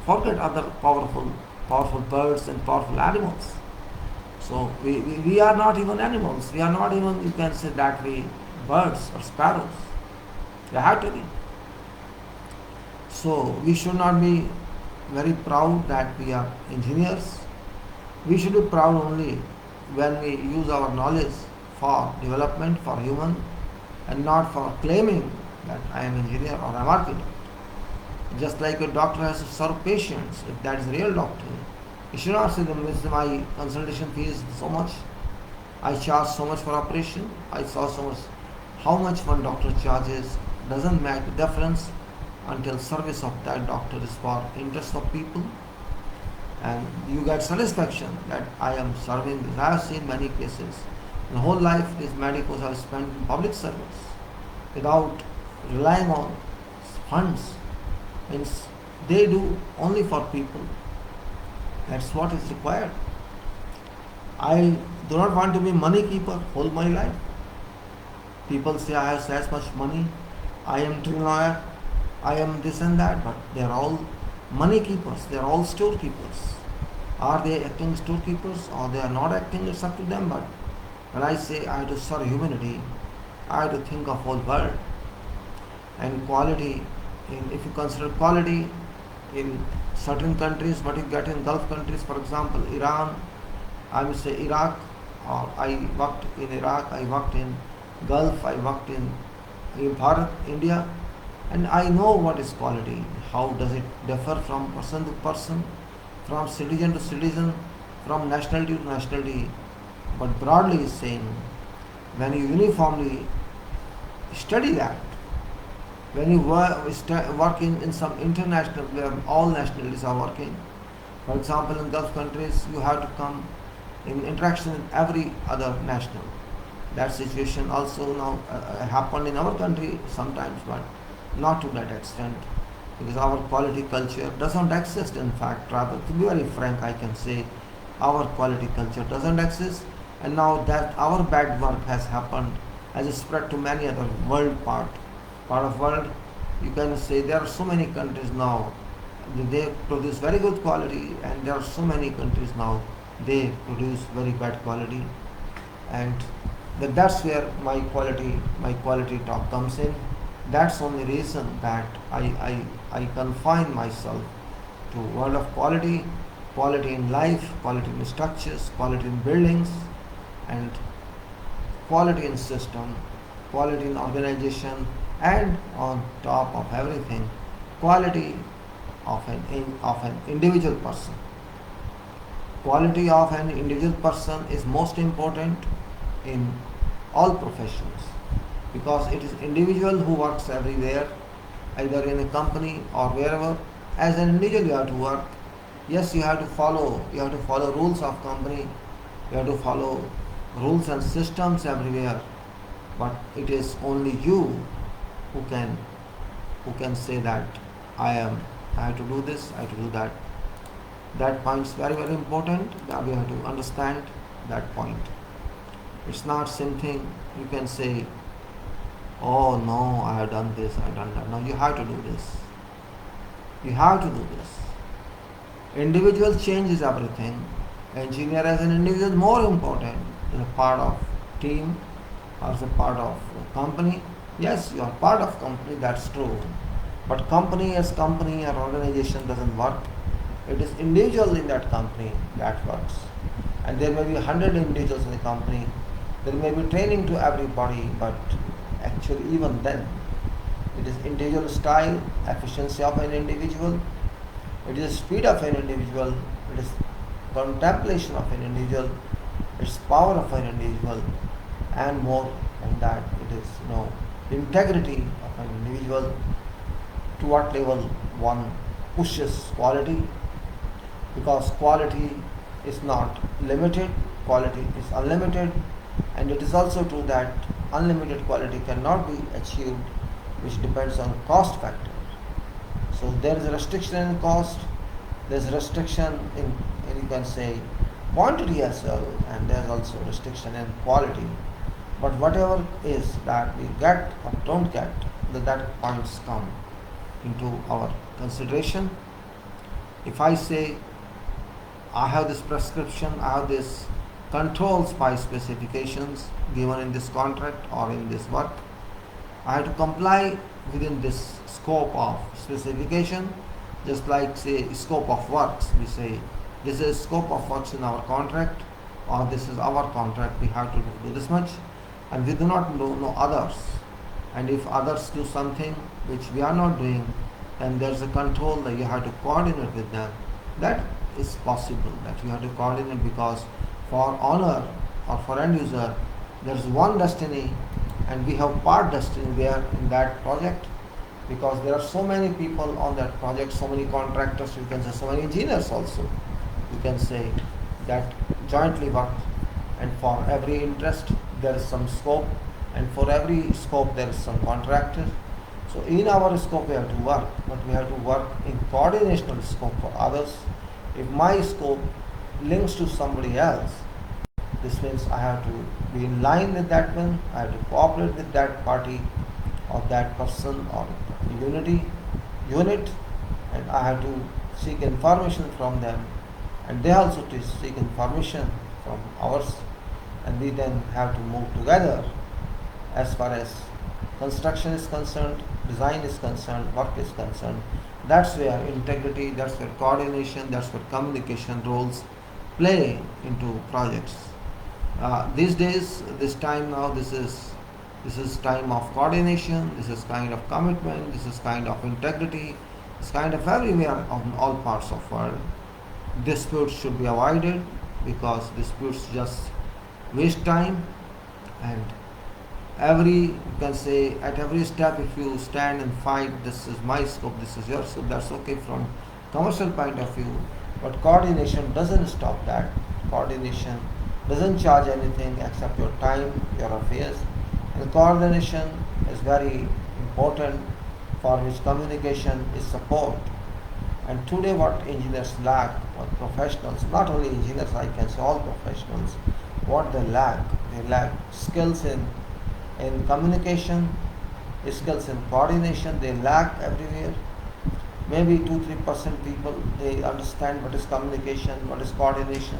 Forget other powerful birds and powerful animals. So we are not even animals. We are not even, you can say that we birds or sparrows. We have to be. So we should not be very proud that we are engineers. We should be proud only when we use our knowledge for development, for human, and not for claiming that I am engineer or I am architect. Just like a doctor has to serve patients, if that is a real doctor, you should not say that my consultation fee is so much, I charge so much for operation, I saw so much. How much one doctor charges doesn't make a difference until service of that doctor is for interest of people, and you get satisfaction that I am serving this. I have seen many cases. The whole life these medicos have spent in public service without relying on funds. Means they do only for people. That's what is required. I do not want to be money keeper whole my life. People say I have as much money, I am trillionaire, I am this and that, but they are all money keepers, they are all storekeepers. Are they acting storekeepers or they are not acting? It's up to them. But when I say I have to serve humanity, I have to think of whole world. And quality, if you consider quality in certain countries, what you get in Gulf countries, for example, Iran, I would say Iraq, or I worked in Iraq, I worked in Gulf, I worked in Bharat, India, and I know what is quality, how does it differ from person to person, from citizen to citizen, from nationality to nationality. But broadly is saying, when you uniformly study that, when you work in some international where all nationalities are working, for example in Gulf countries you have to come in interaction with every other national. That situation also now happened in our country sometimes, but not to that extent, because our quality culture doesn't exist. In fact, rather, to be very frank, I can say our quality culture doesn't exist, and now that our bad work has happened, has spread to many other part of world. You can say there are so many countries now, they produce very good quality, and there are so many countries now they produce very bad quality, and that's where my quality talk comes in. That's only reason that I confine myself to world of quality, quality in life, quality in structures, quality in buildings, and quality in system, quality in organization, and on top of everything, quality of an individual person. Quality of an individual person is most important in all professions, because it is individual who works everywhere, either in a company or wherever. As an individual you have to work. Yes, you have to follow rules of company, you have to follow rules and systems everywhere, but it is only you who can say that I have to do this, I have to do that. That point is very, very important. We have to understand that point. It's not something you can say, oh no, I have done this, I have done that. No, you have to do this. You have to do this. Individual change is everything. Engineer as an individual is more important as a part of team or as a part of a company. Yes, you are part of company, that's true. But company as company or organization doesn't work. It is individual in that company that works. And there may be 100 individuals in the company. There may be training to everybody, but actually even then, it is individual style, efficiency of an individual, it is speed of an individual, it is contemplation of an individual, it's power of an individual, and more than that, it is integrity of an individual. To what level one pushes quality, because quality is not limited, quality is unlimited, and it is also true that unlimited quality cannot be achieved, which depends on cost factor. So there is a restriction in cost, there is a restriction in you can say quantity as well, and there is also restriction in quality. But whatever is that we get or don't get, that points come into our consideration. If I say I have this prescription, I have this controls by specifications given in this contract or in this work, I have to comply within this scope of specification, just like say scope of works. We say this is scope of works in our contract, or this is our contract, we have to do this much, and we do not know others. And if others do something which we are not doing, then there's a control that you have to coordinate with them. That is possible, that you have to coordinate, because for owner or for end user, there's one destiny and we have part destiny there in that project, because there are so many people on that project, so many contractors, you can say so many engineers also, you can say, that jointly work, and for every interest there is some scope, and for every scope there is some contractor. So in our scope we have to work, but we have to work in coordinational scope for others. If my scope links to somebody else, this means I have to be in line with that one, I have to cooperate with that party or that person or unit, and I have to seek information from them, and they also to seek information from ours, and we then have to move together as far as construction is concerned, design is concerned, work is concerned. That's where integrity, that's where coordination, that's where communication roles play into projects. These days, this time now, this is time of coordination, this is kind of commitment, this is kind of integrity, it's kind of everywhere on all parts of world. Disputes should be avoided, because disputes just waste time, and you can say at every step, if you stand and fight, this is my scope, this is your scope, that's okay from commercial point of view, but coordination doesn't stop that. Coordination doesn't charge anything except your time, your affairs, and coordination is very important, for which communication is support. And today what engineers lack, what professionals, not only engineers, I can say all professionals, what they lack skills in communication, skills in coordination, they lack everywhere. Maybe 2-3% people, they understand what is communication, what is coordination,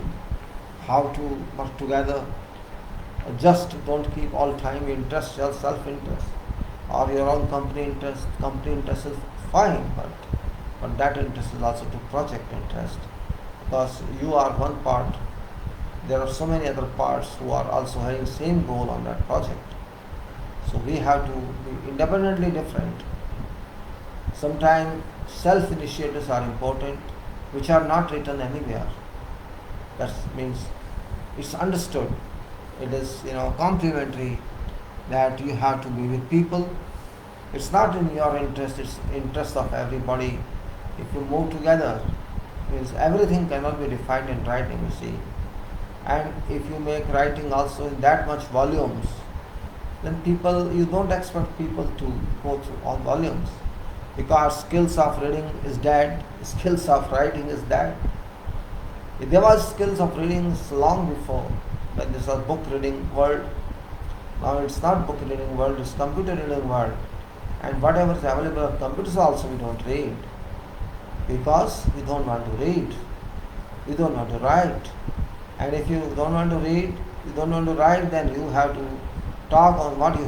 how to work together. Just don't keep all time your interest, your self-interest, or your own company interest. Company interest is fine, but that interest is also to project interest, because you are one part, there are so many other parts who are also having same goal on that project. So we have to be independently different. Sometimes self-initiatives are important, which are not written anywhere. That means it's understood. It is complimentary that you have to be with people. It's not in your interest, it's interest of everybody. If you move together, means everything cannot be defined in writing, you see. And if you make writing also in that much volumes, then you don't expect people to go through all volumes, because skills of reading is dead, skills of writing is dead. There was skills of reading long before, when this was book reading world. Now it's not book reading world, it's computer reading world. And whatever is available on computers also we don't read, because we don't want to read, we don't want to write. And if you don't want to read, you don't want to write, then you have to talk on what you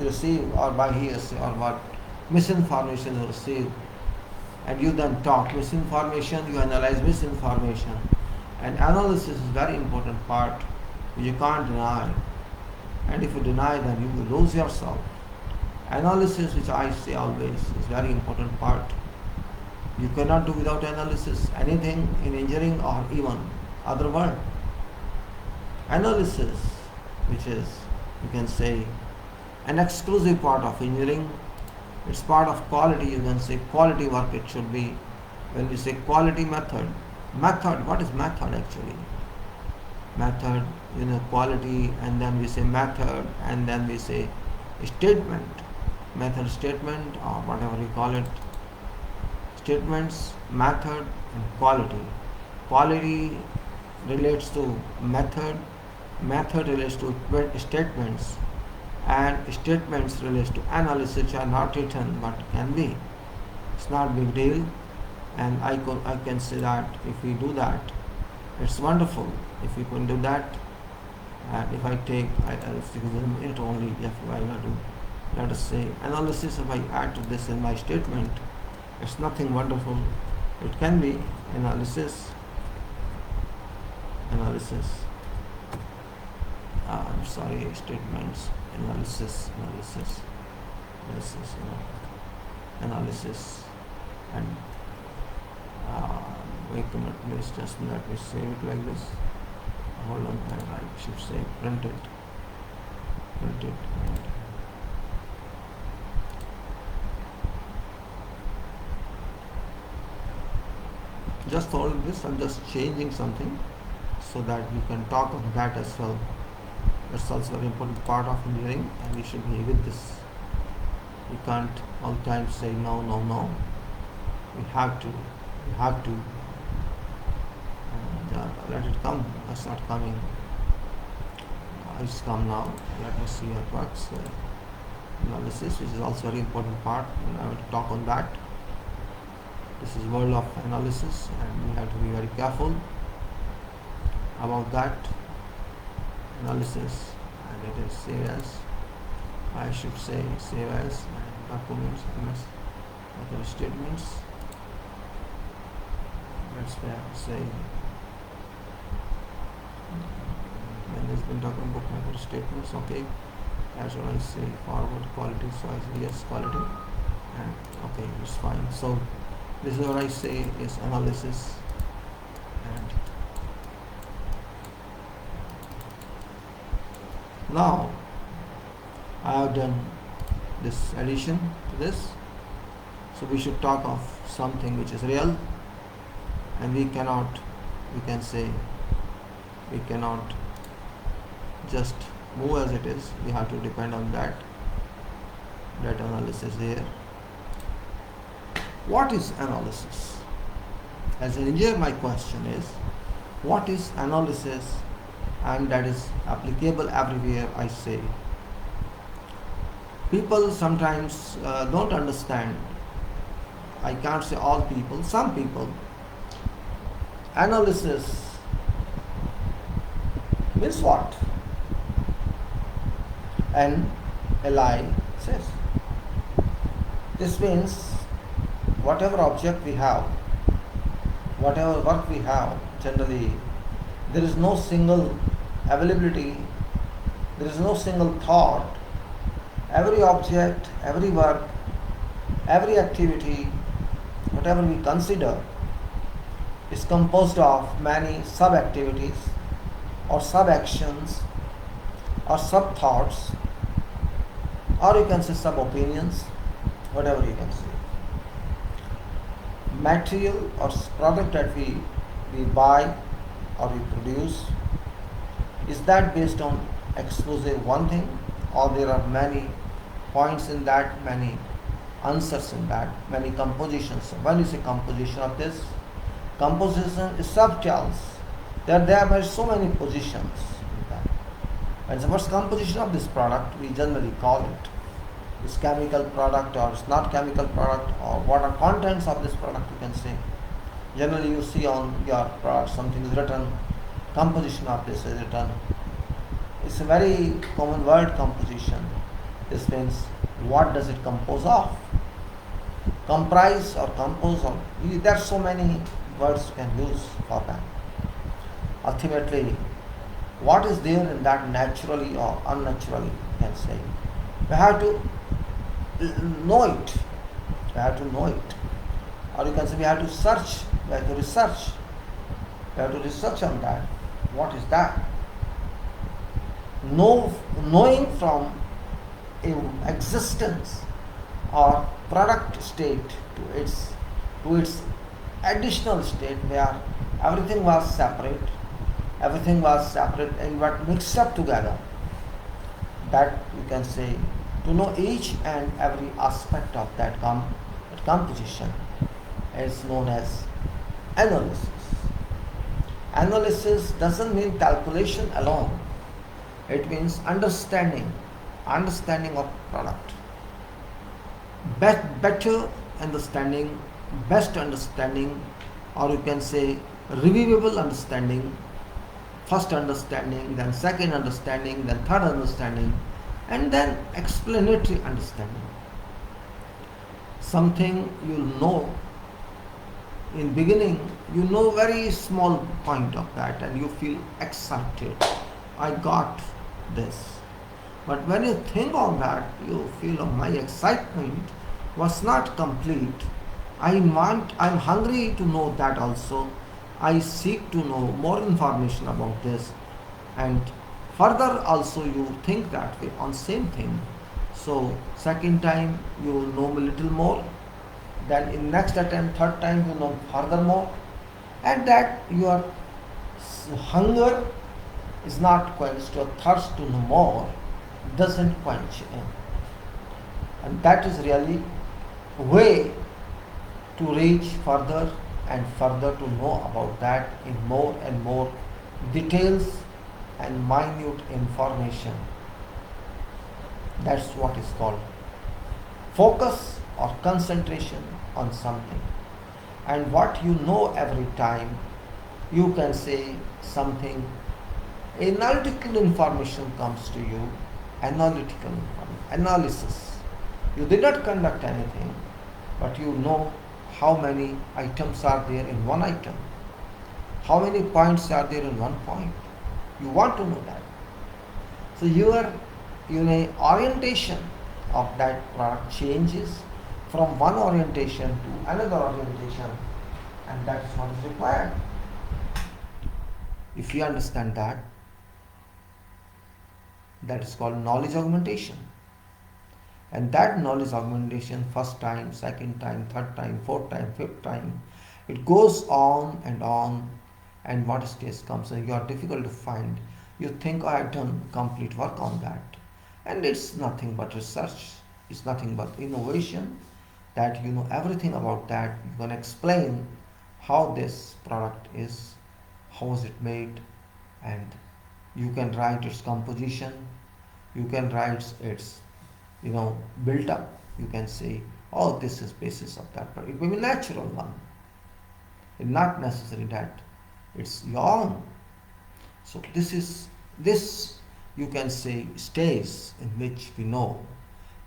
receive, or by hearsay, or what misinformation you receive. And you then talk misinformation, you analyze misinformation. And analysis is a very important part, which you can't deny. And if you deny, then you will lose yourself. Analysis, which I say always, is very important part. You cannot do without analysis anything in engineering or even other world. Analysis, which is, you can say, an exclusive part of engineering. It's part of quality, you can say quality work it should be. When we say quality method, what is method actually? Method, quality, and then we say method, and then we say statement. Method, statement, or whatever you call it. Statements, method, and quality. Quality relates to method, method relates to statements, and statements relates to analysis which are not written but can be. It's not big deal, and I can say that if we do that, it's wonderful. If we can do that, and if I take it only, if I were to let us say analysis, if I add to this in my statement, it's nothing wonderful. It can be analysis. Statements, analysis, and wait a minute, please just let me save it like this. Hold on, I should say print it. Just hold this, I'm just changing something so that we can talk on that as well. That's also an important part of engineering, and we should be with this. We can't all the time say no. We have to let it come. It's not coming. It's come now. Let me see how it works. Analysis, which is also a very important part, and I will talk on that. This is world of analysis, and we have to be very careful about that analysis. And it is save as, I should say save as, and documents, MS, other statements. Let's say management document book method statements. Okay, as well as say forward quality, so I say yes quality, and okay, it's fine. So this is what I say is analysis. And now I have done this addition to this, so we should talk of something which is real, and we cannot just move as it is. We have to depend on that analysis here. What is analysis? As an engineer, my question is, what is analysis? And that is applicable everywhere. I say people sometimes don't understand. I can't say all people, some people. Analysis means what? Analysis. This means whatever object we have, whatever work we have, generally there is no single availability, there is no single thought. Every object, every work, every activity, whatever we consider, is composed of many sub-activities or sub-actions or sub-thoughts, or you can say sub-opinions, whatever you can say. Material or product that we buy or we produce, is that based on exclusive one thing, or there are many points in that, many answers in that, many compositions? When you say composition of this, composition is subtitles. There are so many positions in that. And the first composition of this product, we generally call it is chemical product or it's not chemical product, or what are contents of this product, you can say. Generally you see on your product something is written, composition of this is written. It's a very common word, composition. This means what does it compose of? Comprise or compose of. There are so many words you can use for that. Ultimately, what is there in that naturally or unnaturally, you can say. We have to know it. We have to know it. Or you can say we have to search, we have to research. We have to research on that. What is that? Knowing from existence or product state to its additional state where everything was separate and but mixed up together. That you can say, to know each and every aspect of that composition is known as analysis. Analysis doesn't mean calculation alone. It means understanding of product. Better understanding, best understanding, or you can say reviewable understanding, first understanding, then second understanding, then third understanding, and then explanatory understanding. Something you'll know in beginning, you know very small point of that and you feel excited. I got this. But when you think on that, you feel, oh, my excitement was not complete. I'm hungry to know that also. I seek to know more information about this, and further also you think that way on same thing. So second time you will know a little more, then in next attempt, third time you know furthermore, and that your hunger is not quenched, your thirst to know more doesn't quench. And that is really a way to reach further and further to know about that in more and more details and minute information. That's what is called focus or concentration on something. And what you know every time, you can say something, analytical information comes to you, analysis. You did not conduct anything, but you know how many items are there in one item, how many points are there in one point. You want to know that. So your orientation of that product changes from one orientation to another orientation, and that is what is required. If you understand that, that is called knowledge augmentation. And that knowledge augmentation, first time, second time, third time, fourth time, fifth time, it goes on, and what stage comes and you are difficult to find. You think, I have done complete work on that. And it's nothing but research, it's nothing but innovation, that you know everything about that. You can explain how this product is, how is it made, and you can write its composition, you can write its built up. You can say, oh, this is basis of that product. It will be natural one. It's not necessary that it's your own. So this you can say stays in which we know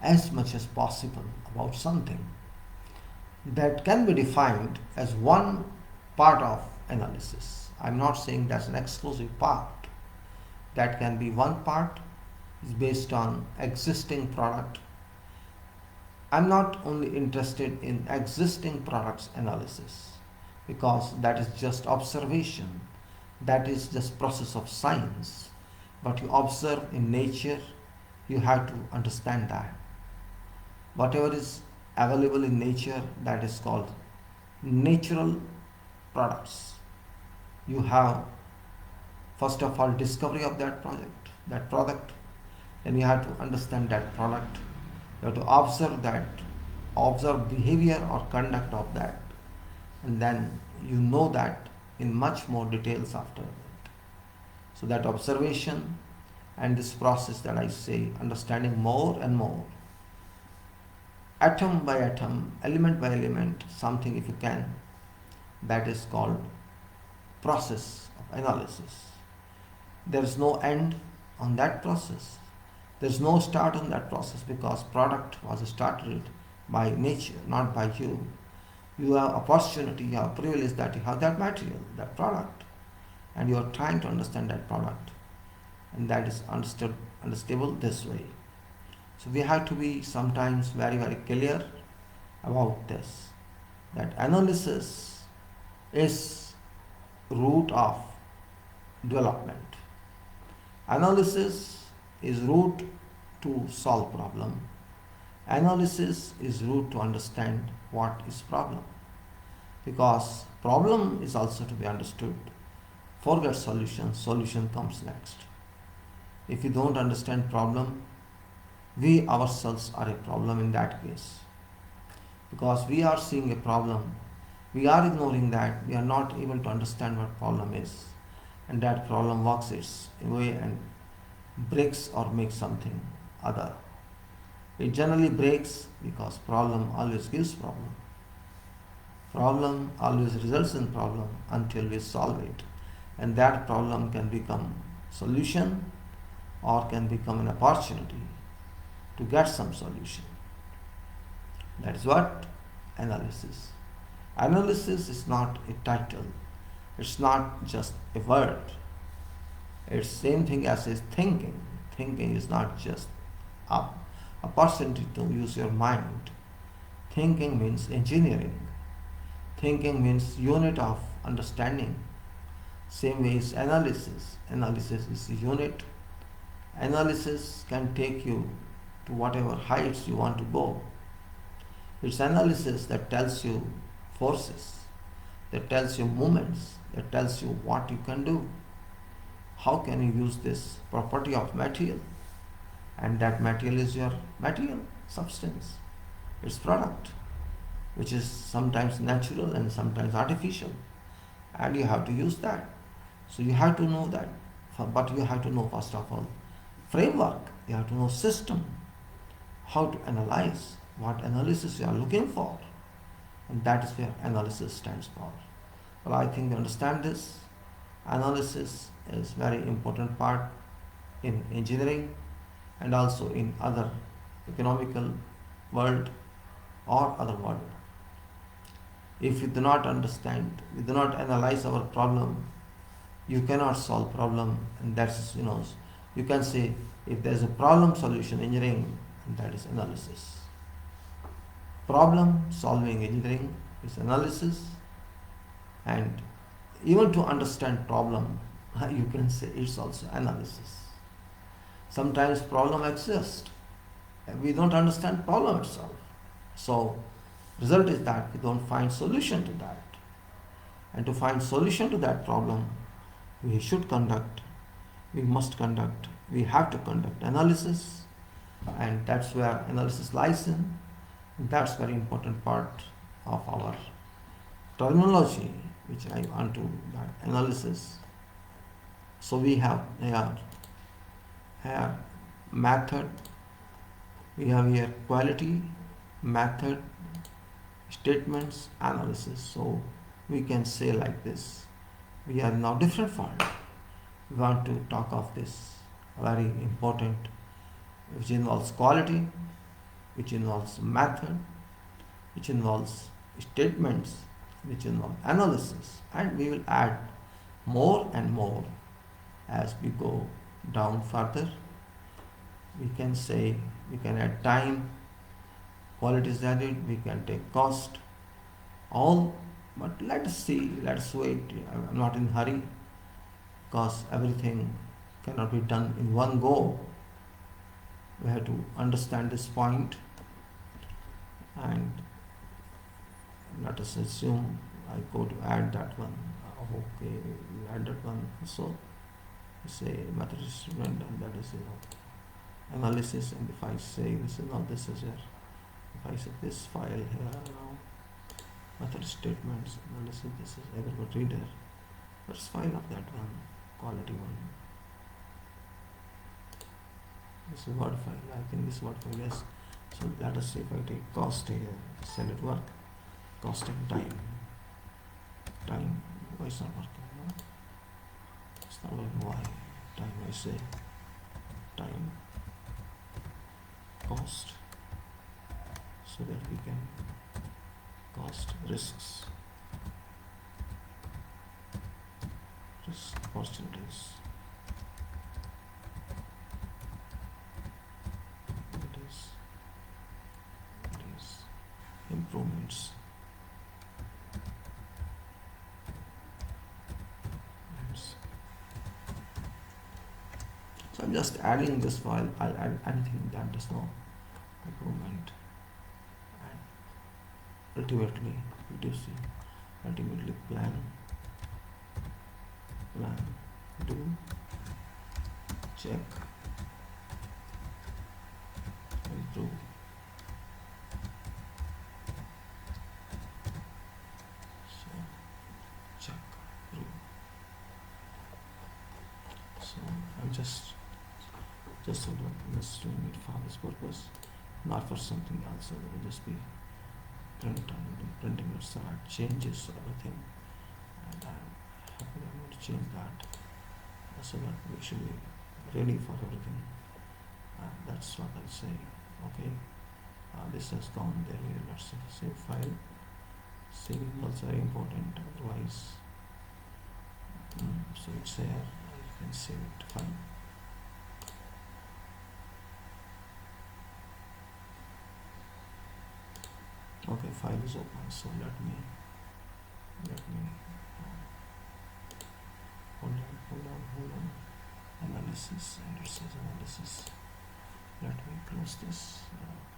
as much as possible about something that can be defined as one part of analysis. I'm not saying that's an exclusive part. That can be one part, is based on existing product. I'm not only interested in existing products analysis, because that is just observation, that is just process of science. But you observe in nature, you have to understand that whatever is available in nature, that is called natural products. You have first of all discovery of that product, then you have to understand that product, you have to observe behavior or conduct of that, and then you know that in much more details after that. So that observation and this process that I say, understanding more and more, atom by atom, element by element, something if you can, that is called process of analysis. There is no end on that process. There is no start on that process, because product was started by nature, not by you. You have opportunity, you have privilege that you have that material, that product, and you are trying to understand that product, and that is understandable this way. So we have to be sometimes very, very clear about this, that analysis is root of development. Analysis is route to solve problem. Analysis is route to understand what is problem. Because problem is also to be understood. Forget solution, solution comes next. If you don't understand problem, we ourselves are a problem in that case. Because we are seeing a problem, we are ignoring that, we are not able to understand what problem is. And that problem works its way, and breaks or makes something other. It generally breaks because problem always gives problem. Problem always results in problem until we solve it. And that problem can become solution or can become an opportunity to get some solution. That is what analysis. Analysis is not a title. It's not just a word. It's same thing as is thinking. Thinking is not just a opportunity to use your mind. Thinking means engineering. Thinking means unit of understanding. Same way is analysis. Analysis is a unit. Analysis can take you to whatever heights you want to go. It's analysis that tells you forces, that tells you movements, that tells you what you can do. How can you use this property of material? And that material is your material, substance, its product, which is sometimes natural and sometimes artificial. And you have to use that. So you have to know that. But you have to know, first of all, framework. You have to know system, how to analyze, what analysis you are looking for. And that is where analysis stands for. Well, I think you understand this. Analysis is very important part in engineering and also in other economical world or other world. If you do not understand, you do not analyze our problem, you cannot solve problem. And that's, you can say if there is a problem solution engineering, that is analysis. Problem solving engineering is analysis. And even to understand problem, you can say it's also analysis. Sometimes problem exists. We don't understand problem itself. So result is that we don't find solution to that. And to find solution to that problem, we must conduct, we have to conduct analysis, and that's where analysis lies in. That's very important part of our terminology, which I want to that analysis. So we have here method, we have here quality, method, statements, analysis. So we can say like this. We are now different form. We want to talk of this very important, which involves quality, which involves method, which involves statements, which involve analysis, and we will add more and more as we go down further. We can say we can add time, quality is added, we can take cost, all. But let us see, let's wait. I'm not in a hurry because everything cannot be done in one go. We have to understand this point, and let us assume I go to add that one. Okay, we add that one. So say method statement, and that is analysis. And if I say this is not this is here, if I say this file here now, method statements, analysis, this is everyone reader. Let's file of that one, quality one. This is word file. I think this word file, yes. So let us say if I take cost here, sell it work, cost and time. Time, why it's not working? No? It's not working. Why? Time, I say time, cost, so that we can cost, risks, risk opportunities. It is improvements. So I'm just adding this file. I'll add anything that does not improvement, and ultimately reducing, ultimately plan, do, check, improve. So check, improve. So I'm just Just hold on, just doing it for this purpose, not for something else. So it will just be printing your select changes everything, and I'm happy I'm going to change that so that we should be ready for everything. That's what I'll say. Okay, this has gone there. Let's save file. Saving is very important, otherwise so it's there, you can save it. Fine. Okay, file is open, so let me hold on. Analysis, and it says analysis. Let me close this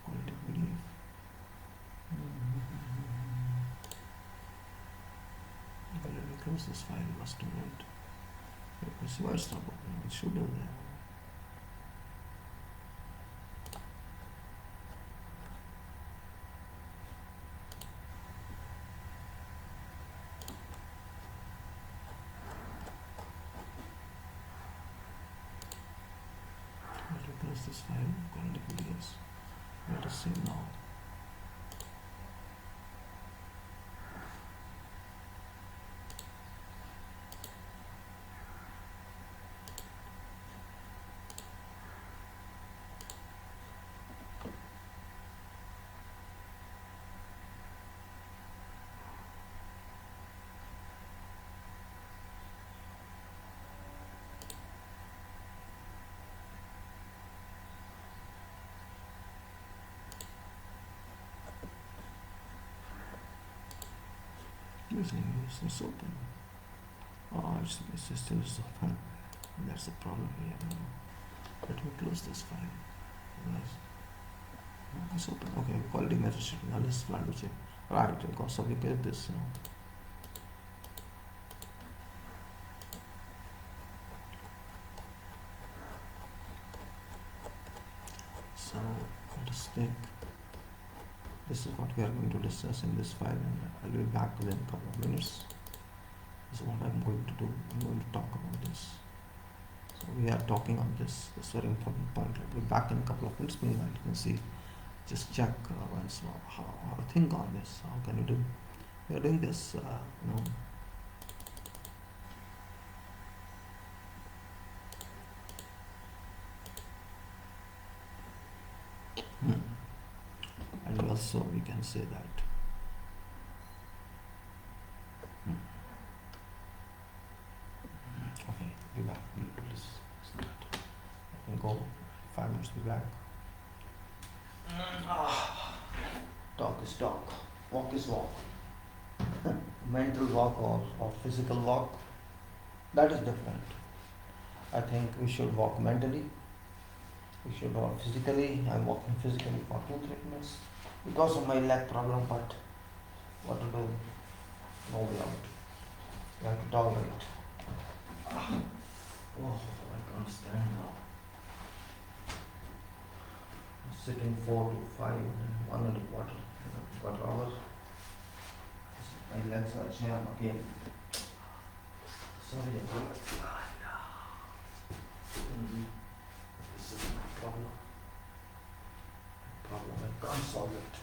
quality PDF. Okay, let me close this file. Must have went. Let me see why it's not opening. It should have there. Let me close this file. Quality PDFs. Let us see now. It's open. Oh, it's still open. That's the problem here. Let me close this file. Nice. It's open. Okay, quality measure sheet. Now let's plan to check. Right, because so we get this. So let us take. This is what we are going to discuss in this file, and I'll be back within a couple of minutes. This is what I'm going to do. I'm going to talk about this. So we are talking on this very important point. I'll be back in a couple of minutes. Meanwhile, you can see, just check once how to think on this. How can you do? We are doing this, And also we can say that. Okay, be back. Please start. I can go 5 minutes. Be back. Talk is talk. Walk is walk. Mental walk or physical walk, that is different. I think we should walk mentally. We should walk physically. I'm walking physically for 2-3 minutes because of my leg problem, but what to do? No way out. You have to tolerate. Oh, I can't stand now. I'm sitting 4 to 5 and 1.25 hours. My legs are jammed again. Sorry about that. This is my problem. I can't solve it.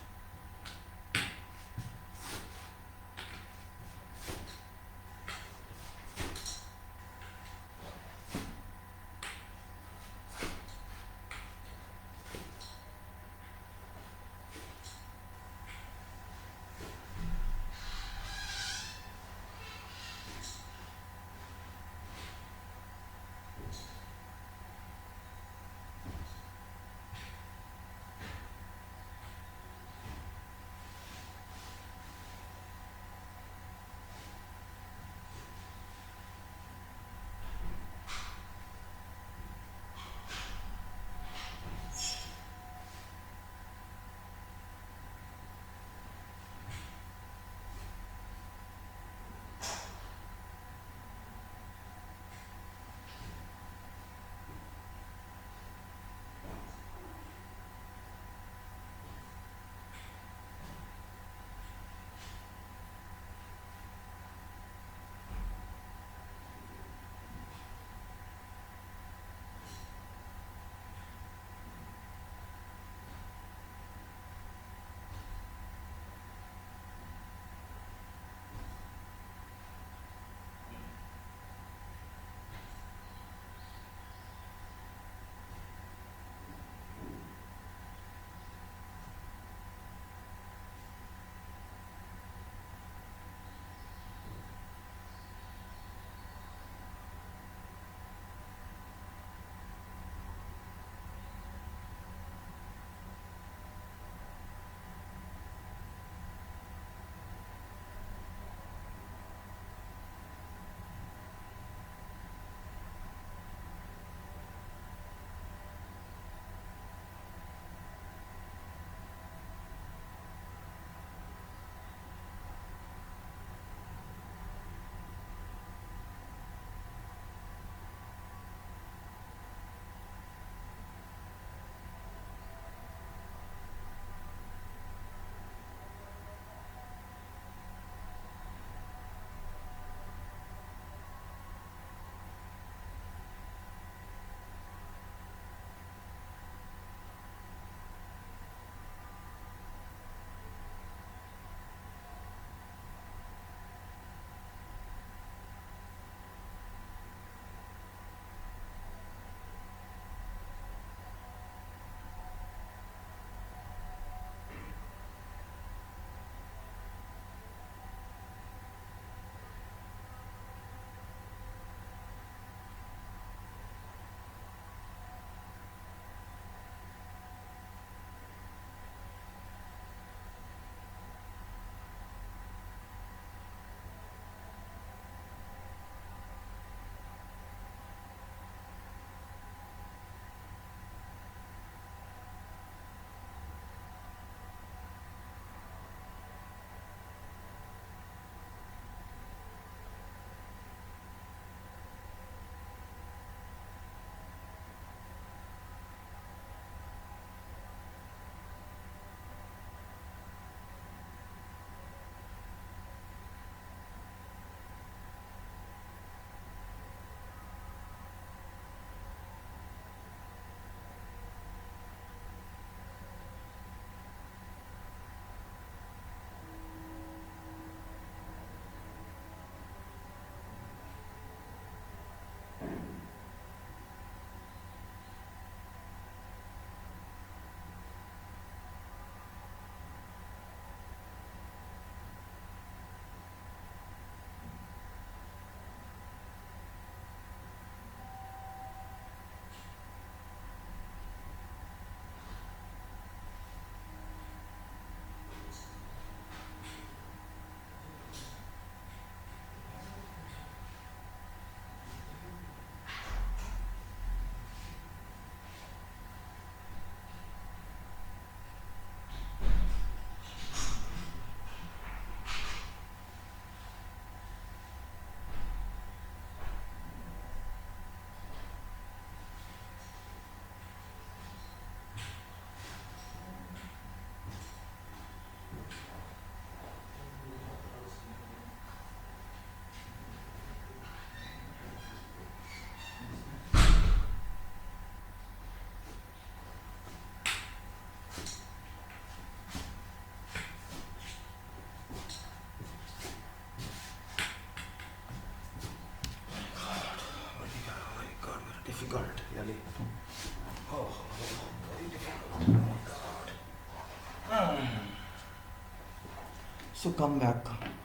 So come back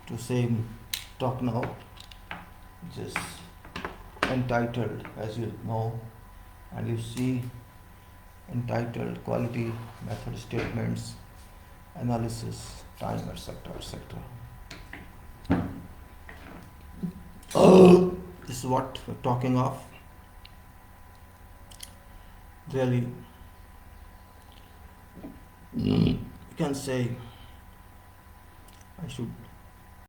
to same talk now, just entitled, as you know, and you see entitled quality method statements, analysis, time, etc. etc. This is what we're talking of. Really, you can say I should